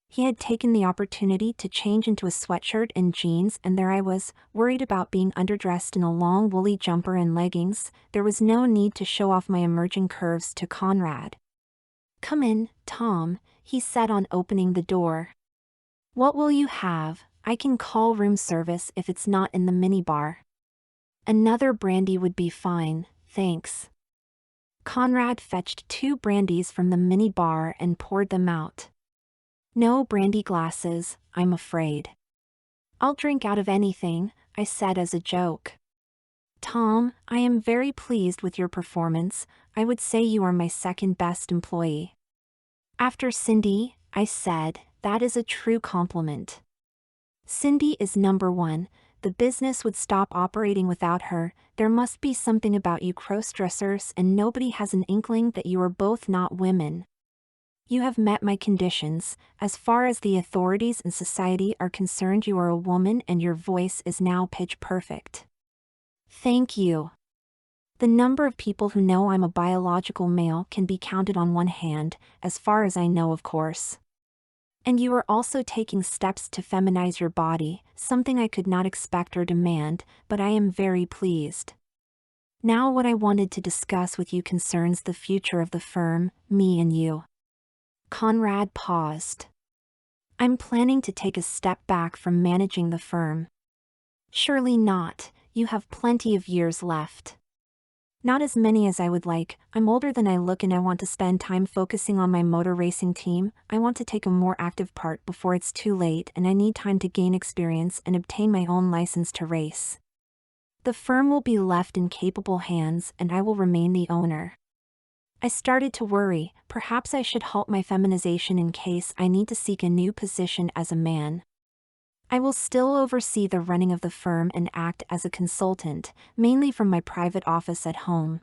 He had taken the opportunity to change into a sweatshirt and jeans, and there I was, worried about being underdressed in a long woolly jumper and leggings. There was no need to show off my emerging curves to Conrad. Come in, Tom, he said on opening the door. What will you have? I can call room service if it's not in the minibar. Another brandy would be fine, thanks. Conrad fetched 2 brandies from the minibar and poured them out. No brandy glasses, I'm afraid. I'll drink out of anything, I said as a joke. Tom, I am very pleased with your performance. I would say you are my second best employee. After Cindy, I said, that is a true compliment. Cindy is number 1. The business would stop operating without her. There must be something about you crossdressers, and nobody has an inkling that you are both not women. You have met my conditions. As far as the authorities and society are concerned, you are a woman and your voice is now pitch perfect. Thank you. The number of people who know I'm a biological male can be counted on one hand, as far as I know, of course. And you are also taking steps to feminize your body, something I could not expect or demand, but I am very pleased. Now what I wanted to discuss with you concerns the future of the firm, me and you. Conrad paused. I'm planning to take a step back from managing the firm. Surely not, you have plenty of years left. Not as many as I would like. I'm older than I look and I want to spend time focusing on my motor racing team. I want to take a more active part before it's too late, and I need time to gain experience and obtain my own license to race. The firm will be left in capable hands and I will remain the owner. I started to worry, perhaps I should halt my feminization in case I need to seek a new position as a man. I will still oversee the running of the firm and act as a consultant, mainly from my private office at home.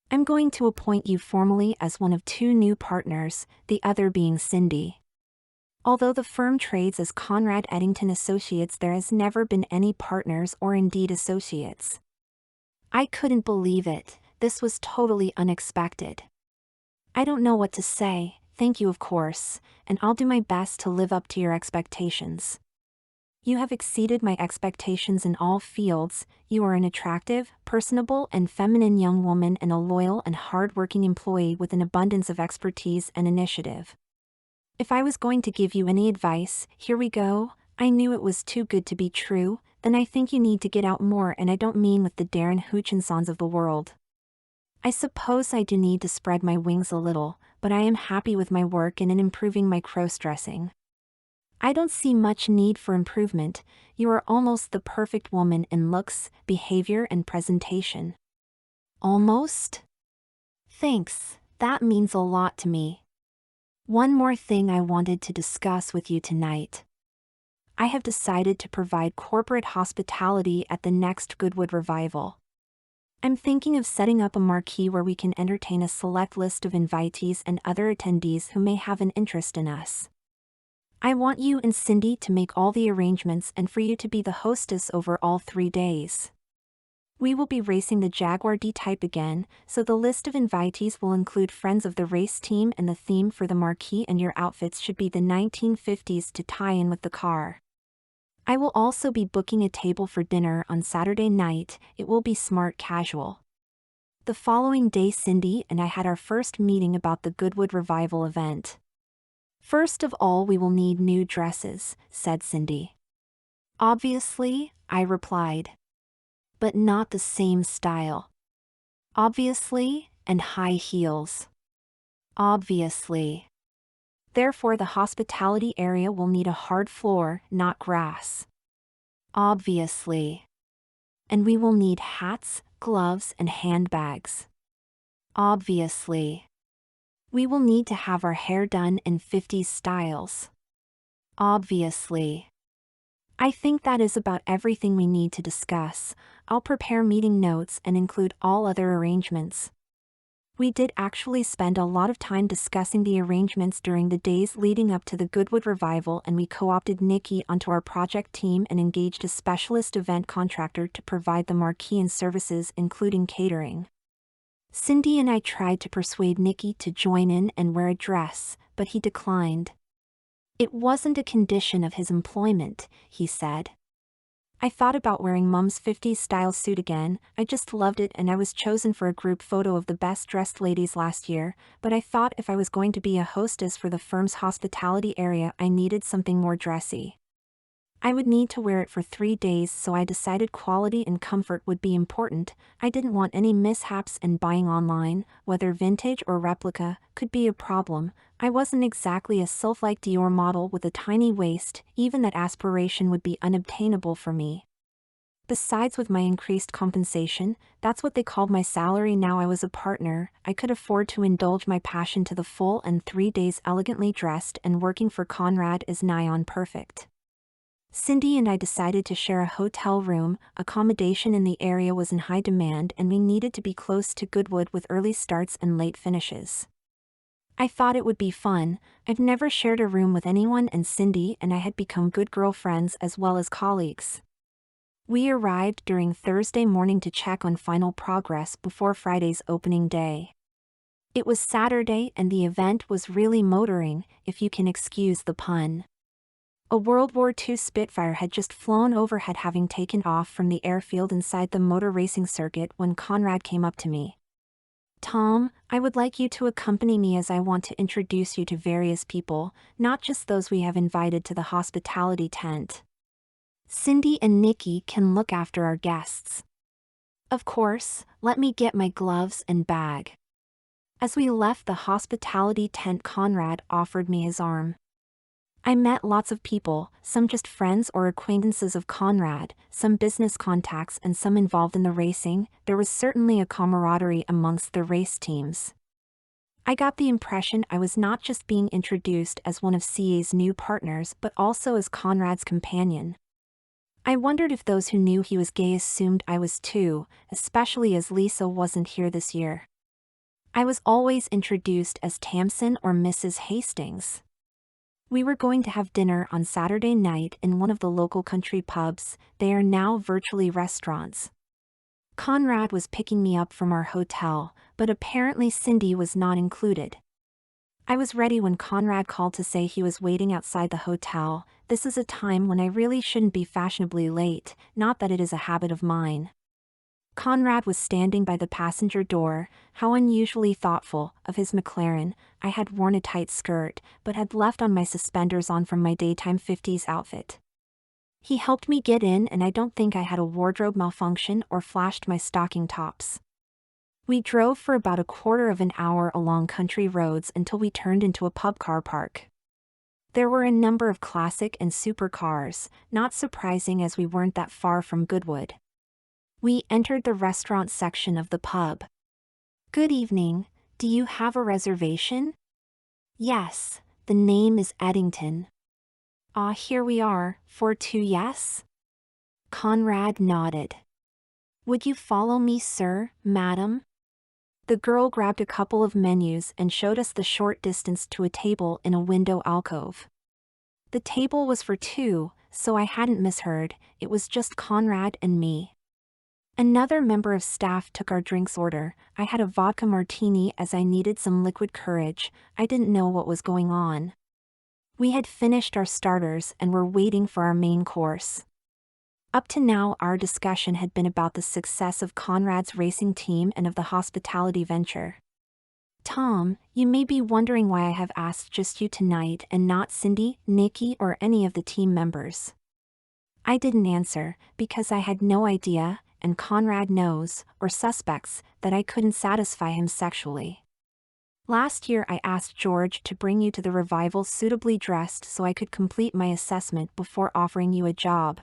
I'm going to appoint you formally as one of 2 new partners, the other being Cindy. Although the firm trades as Conrad Eddington Associates, there has never been any partners or indeed associates. I couldn't believe it. This was totally unexpected. I don't know what to say, thank you of course, and I'll do my best to live up to your expectations. You have exceeded my expectations in all fields. You are an attractive, personable, and feminine young woman and a loyal and hard-working employee with an abundance of expertise and initiative. If I was going to give you any advice, here we go. I knew it was too good to be true, then I think you need to get out more, and I don't mean with the Darren Hutchinsons of the world. I suppose I do need to spread my wings a little, but I am happy with my work and in improving my crossdressing. I don't see much need for improvement. You are almost the perfect woman in looks, behavior, and presentation. Almost? Thanks, that means a lot to me. One more thing I wanted to discuss with you tonight. I have decided to provide corporate hospitality at the next Goodwood Revival. I'm thinking of setting up a marquee where we can entertain a select list of invitees and other attendees who may have an interest in us. I want you and Cindy to make all the arrangements and for you to be the hostess over all 3 days. We will be racing the Jaguar D-Type again, so the list of invitees will include friends of the race team, and the theme for the marquee and your outfits should be the 1950s to tie in with the car. I will also be booking a table for dinner on Saturday night. It will be smart casual. The following day, Cindy and I had our first meeting about the Goodwood Revival event. First of all, we will need new dresses, said Cindy. Obviously, I replied. But not the same style. Obviously, and high heels. Obviously. Therefore, the hospitality area will need a hard floor, not grass. Obviously. And we will need hats, gloves, and handbags. Obviously. We will need to have our hair done in 50s styles. Obviously. I think that is about everything we need to discuss. I'll prepare meeting notes and include all other arrangements. We did actually spend a lot of time discussing the arrangements during the days leading up to the Goodwood Revival, and we co-opted Nikki onto our project team and engaged a specialist event contractor to provide the marquee and services, including catering. Cindy and I tried to persuade Nikki to join in and wear a dress, but he declined. It wasn't a condition of his employment, he said. I thought about wearing Mum's 50s style suit again. I just loved it, and I was chosen for a group photo of the best dressed ladies last year, but I thought if I was going to be a hostess for the firm's hospitality area, I needed something more dressy. I would need to wear it for 3 days, so I decided quality and comfort would be important. I didn't want any mishaps, and buying online, whether vintage or replica, could be a problem. I wasn't exactly a sylph-like Dior model with a tiny waist. Even that aspiration would be unobtainable for me. Besides, with my increased compensation, that's what they called my salary now I was a partner, I could afford to indulge my passion to the full, and 3 days elegantly dressed and working for Conrad is nigh on perfect. Cindy and I decided to share a hotel room. Accommodation in the area was in high demand, and we needed to be close to Goodwood with early starts and late finishes. I thought it would be fun. I've never shared a room with anyone, and Cindy and I had become good girlfriends as well as colleagues. We arrived during Thursday morning to check on final progress before Friday's opening day. It was Saturday, and the event was really motoring, if you can excuse the pun. A World War II Spitfire had just flown overhead, having taken off from the airfield inside the motor racing circuit when Conrad came up to me. Tom, I would like you to accompany me as I want to introduce you to various people, not just those we have invited to the hospitality tent. Cindy and Nikki can look after our guests. Of course, let me get my gloves and bag. As we left the hospitality tent, Conrad offered me his arm. I met lots of people, some just friends or acquaintances of Conrad, some business contacts, and some involved in the racing. There was certainly a camaraderie amongst the race teams. I got the impression I was not just being introduced as one of CA's new partners but also as Conrad's companion. I wondered if those who knew he was gay assumed I was too, especially as Lisa wasn't here this year. I was always introduced as Tamsin or Mrs. Hastings. We were going to have dinner on Saturday night in one of the local country pubs. They are now virtually restaurants. Conrad was picking me up from our hotel, but apparently Cindy was not included. I was ready when Conrad called to say he was waiting outside the hotel. This is a time when I really shouldn't be fashionably late, not that it is a habit of mine. Conrad was standing by the passenger door. How unusually thoughtful of his McLaren. I had worn a tight skirt, but had left on my suspenders on from my daytime 50s outfit. He helped me get in, and I don't think I had a wardrobe malfunction or flashed my stocking tops. We drove for about a quarter of an hour along country roads until we turned into a pub car park. There were a number of classic and supercars, not surprising as we weren't that far from Goodwood. We entered the restaurant section of the pub. "Good evening, do you have a reservation?" "Yes, the name is Eddington." "Ah, here we are, for two, yes?" Conrad nodded. "Would you follow me, sir, madam?" The girl grabbed a couple of menus and showed us the short distance to a table in a window alcove. The table was for two, so I hadn't misheard. It was just Conrad and me. Another member of staff took our drinks order. I had a vodka martini as I needed some liquid courage. I didn't know what was going on. We had finished our starters and were waiting for our main course. Up to now, our discussion had been about the success of Conrad's racing team and of the hospitality venture. "Tom, you may be wondering why I have asked just you tonight and not Cindy, Nikki, or any of the team members." I didn't answer, because I had no idea, and Conrad knows, or suspects, that I couldn't satisfy him sexually. "Last year I asked George to bring you to the revival suitably dressed so I could complete my assessment before offering you a job.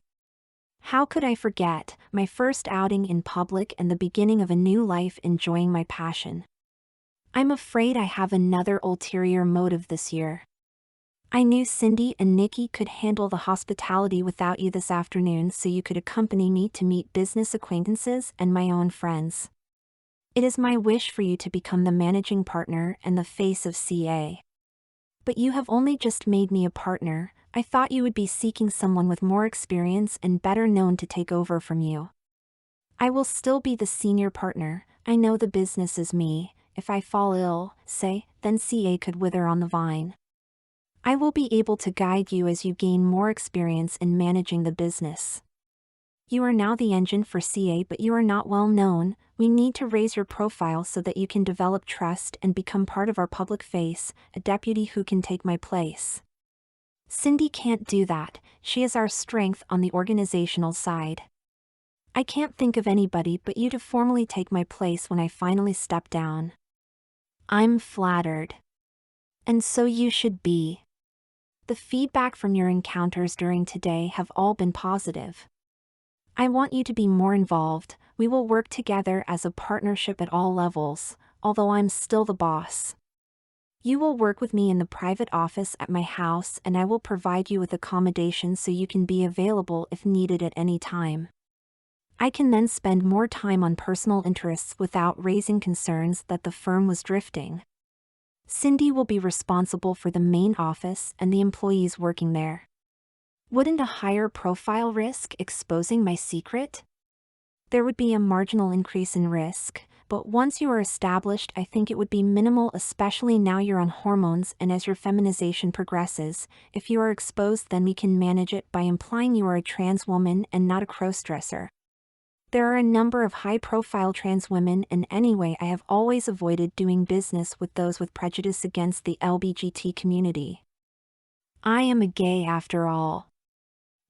How could I forget, my first outing in public and the beginning of a new life enjoying my passion? I'm afraid I have another ulterior motive this year. I knew Cindy and Nikki could handle the hospitality without you this afternoon, so you could accompany me to meet business acquaintances and my own friends. It is my wish for you to become the managing partner and the face of CA. But you have only just made me a partner. I thought you would be seeking someone with more experience and better known to take over from you. I will still be the senior partner. I know the business is me. If I fall ill, say, then CA could wither on the vine. I will be able to guide you as you gain more experience in managing the business. You are now the engine for CA, but you are not well known. We need to raise your profile so that you can develop trust and become part of our public face, a deputy who can take my place. Cindy can't do that. She is our strength on the organizational side. I can't think of anybody but you to formally take my place when I finally step down. I'm flattered. And so you should be. The feedback from your encounters during today have all been positive. I want you to be more involved. We will work together as a partnership at all levels, although I'm still the boss. You will work with me in the private office at my house, and I will provide you with accommodations so you can be available if needed at any time. I can then spend more time on personal interests without raising concerns that the firm was drifting. Cindy will be responsible for the main office and the employees working there. Wouldn't a higher profile risk exposing my secret? There would be a marginal increase in risk, but once you are established, I think it would be minimal, especially now you're on hormones and as your feminization progresses. If you are exposed, then we can manage it by implying you are a trans woman and not a crossdresser. There are a number of high-profile trans women, and anyway, I have always avoided doing business with those with prejudice against the LGBT community. I am a gay after all.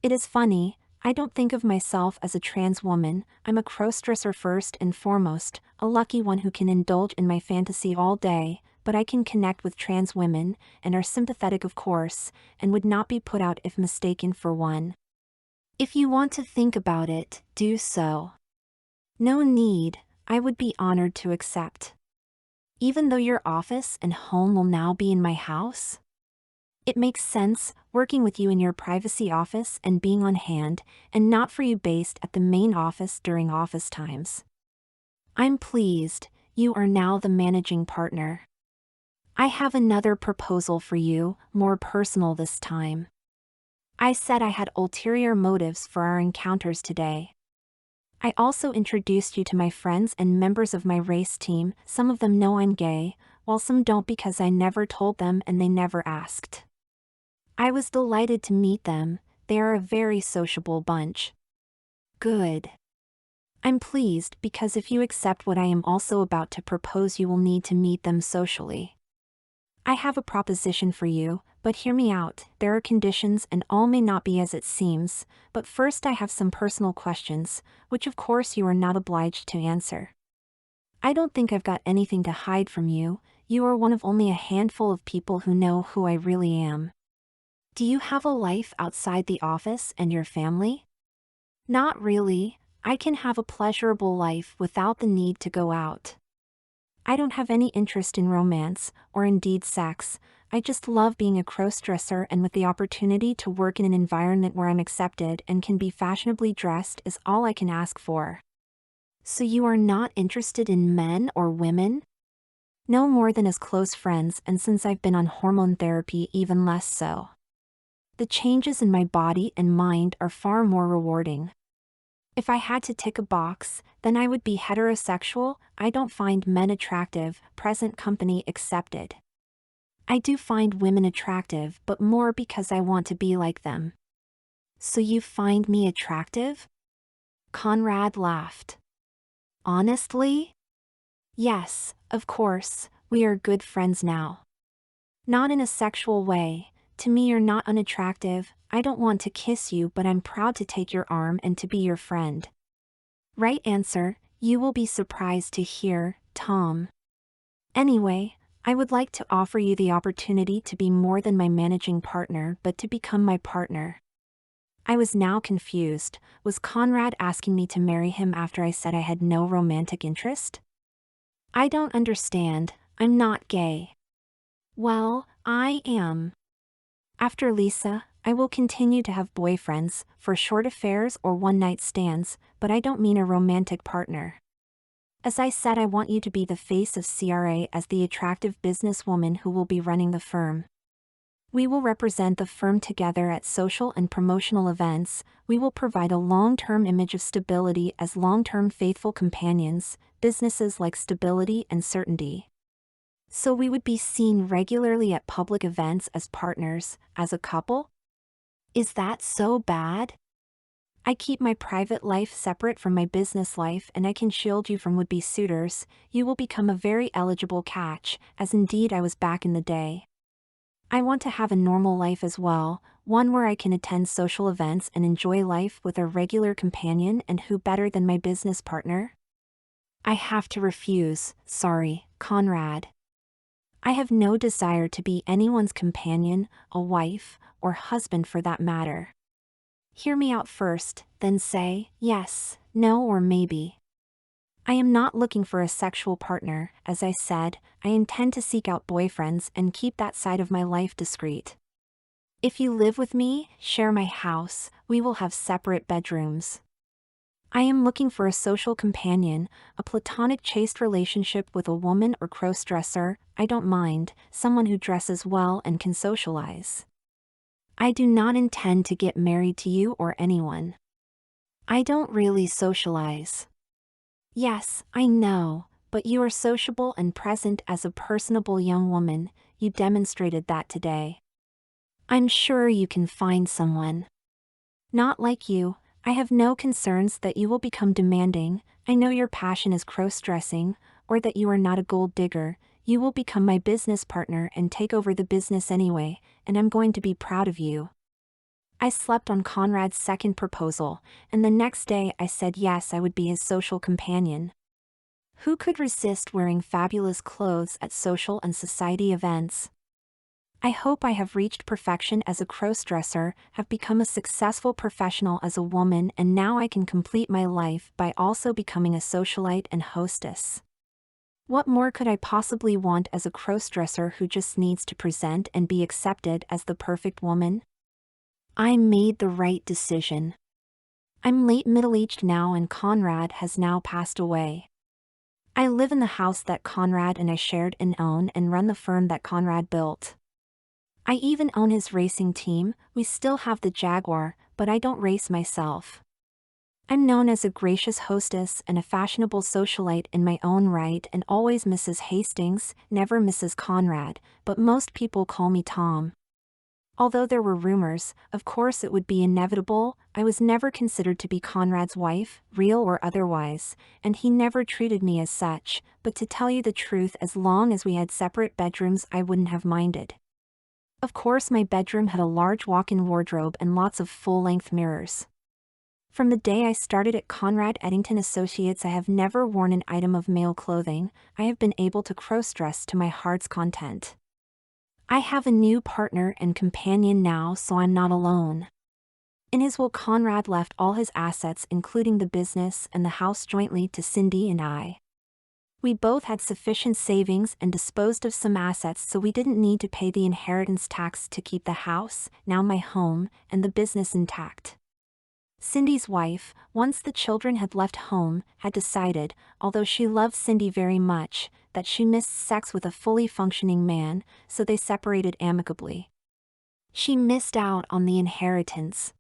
It is funny, I don't think of myself as a trans woman. I'm a crossdresser first and foremost, a lucky one who can indulge in my fantasy all day, but I can connect with trans women, and are sympathetic of course, and would not be put out if mistaken for one. If you want to think about it, do so. No need, I would be honored to accept. Even though your office and home will now be in my house? It makes sense, working with you in your privacy office and being on hand, and not for you based at the main office during office times. I'm pleased, you are now the managing partner. I have another proposal for you, more personal this time. I said I had ulterior motives for our encounters today. I also introduced you to my friends and members of my race team. Some of them know I'm gay, while some don't because I never told them and they never asked. I was delighted to meet them, they are a very sociable bunch. Good. I'm pleased because if you accept what I am also about to propose, you will need to meet them socially. I have a proposition for you, but hear me out. There are conditions and all may not be as it seems, but first I have some personal questions, which of course you are not obliged to answer. I don't think I've got anything to hide from you, you are one of only a handful of people who know who I really am. Do you have a life outside the office and your family? Not really, I can have a pleasurable life without the need to go out. I don't have any interest in romance, or indeed sex, I just love being a crossdresser, and with the opportunity to work in an environment where I'm accepted and can be fashionably dressed is all I can ask for. So you are not interested in men or women? No more than as close friends, and since I've been on hormone therapy, even less so. The changes in my body and mind are far more rewarding. If I had to tick a box, then I would be heterosexual. I don't find men attractive, present company accepted. I do find women attractive, but more because I want to be like them. So you find me attractive? Conrad laughed. Honestly? Yes, of course, we are good friends now. Not in a sexual way. To me you're not unattractive, I don't want to kiss you, but I'm proud to take your arm and to be your friend. Right answer, you will be surprised to hear, Tom. Anyway, I would like to offer you the opportunity to be more than my managing partner, but to become my partner. I was now confused. Was Conrad asking me to marry him after I said I had no romantic interest? I don't understand, I'm not gay. Well, I am. After Lisa, I will continue to have boyfriends, for short affairs or one-night stands, but I don't mean a romantic partner. As I said, I want you to be the face of CRA as the attractive businesswoman who will be running the firm. We will represent the firm together at social and promotional events. We will provide a long-term image of stability as long-term faithful companions. Businesses like stability and certainty. So we would be seen regularly at public events as partners, as a couple? Is that so bad? I keep my private life separate from my business life, and I can shield you from would-be suitors. You will become a very eligible catch, as indeed I was back in the day. I want to have a normal life as well, one where I can attend social events and enjoy life with a regular companion, and who better than my business partner? I have to refuse, sorry, Conrad. I have no desire to be anyone's companion, a wife, or husband for that matter. Hear me out first, then say yes, no, or maybe. I am not looking for a sexual partner. As I said, I intend to seek out boyfriends and keep that side of my life discreet. If you live with me, share my house, we will have separate bedrooms. I am looking for a social companion, a platonic chaste relationship with a woman or crossdresser, I don't mind, someone who dresses well and can socialize. I do not intend to get married to you or anyone. I don't really socialize. Yes, I know, but you are sociable and present as a personable young woman, you demonstrated that today. I'm sure you can find someone. Not like you. I have no concerns that you will become demanding. I know your passion is cross-dressing, or that you are not a gold digger. You will become my business partner and take over the business anyway, and I'm going to be proud of you. I slept on Conrad's second proposal, and the next day I said yes, I would be his social companion. Who could resist wearing fabulous clothes at social and society events? I hope I have reached perfection as a crossdresser, have become a successful professional as a woman, and now I can complete my life by also becoming a socialite and hostess. What more could I possibly want as a crossdresser who just needs to present and be accepted as the perfect woman? I made the right decision. I'm late middle-aged now and Conrad has now passed away. I live in the house that Conrad and I shared and own and run the firm that Conrad built. I even own his racing team. We still have the Jaguar, but I don't race myself. I'm known as a gracious hostess and a fashionable socialite in my own right and always Mrs. Hastings, never Mrs. Conrad, but most people call me Tom. Although there were rumors, of course it would be inevitable, I was never considered to be Conrad's wife, real or otherwise, and he never treated me as such, but to tell you the truth, as long as we had separate bedrooms I wouldn't have minded. Of course my bedroom had a large walk-in wardrobe and lots of full-length mirrors. From the day I started at Conrad Eddington Associates I have never worn an item of male clothing. I have been able to cross-dress to my heart's content. I have a new partner and companion now, so I'm not alone. In his will, Conrad left all his assets including the business and the house jointly to Cindy and I. We both had sufficient savings and disposed of some assets, so we didn't need to pay the inheritance tax to keep the house, now my home, and the business intact. Cindy's wife, once the children had left home, had decided, although she loved Cindy very much, that she missed sex with a fully functioning man, so they separated amicably. She missed out on the inheritance.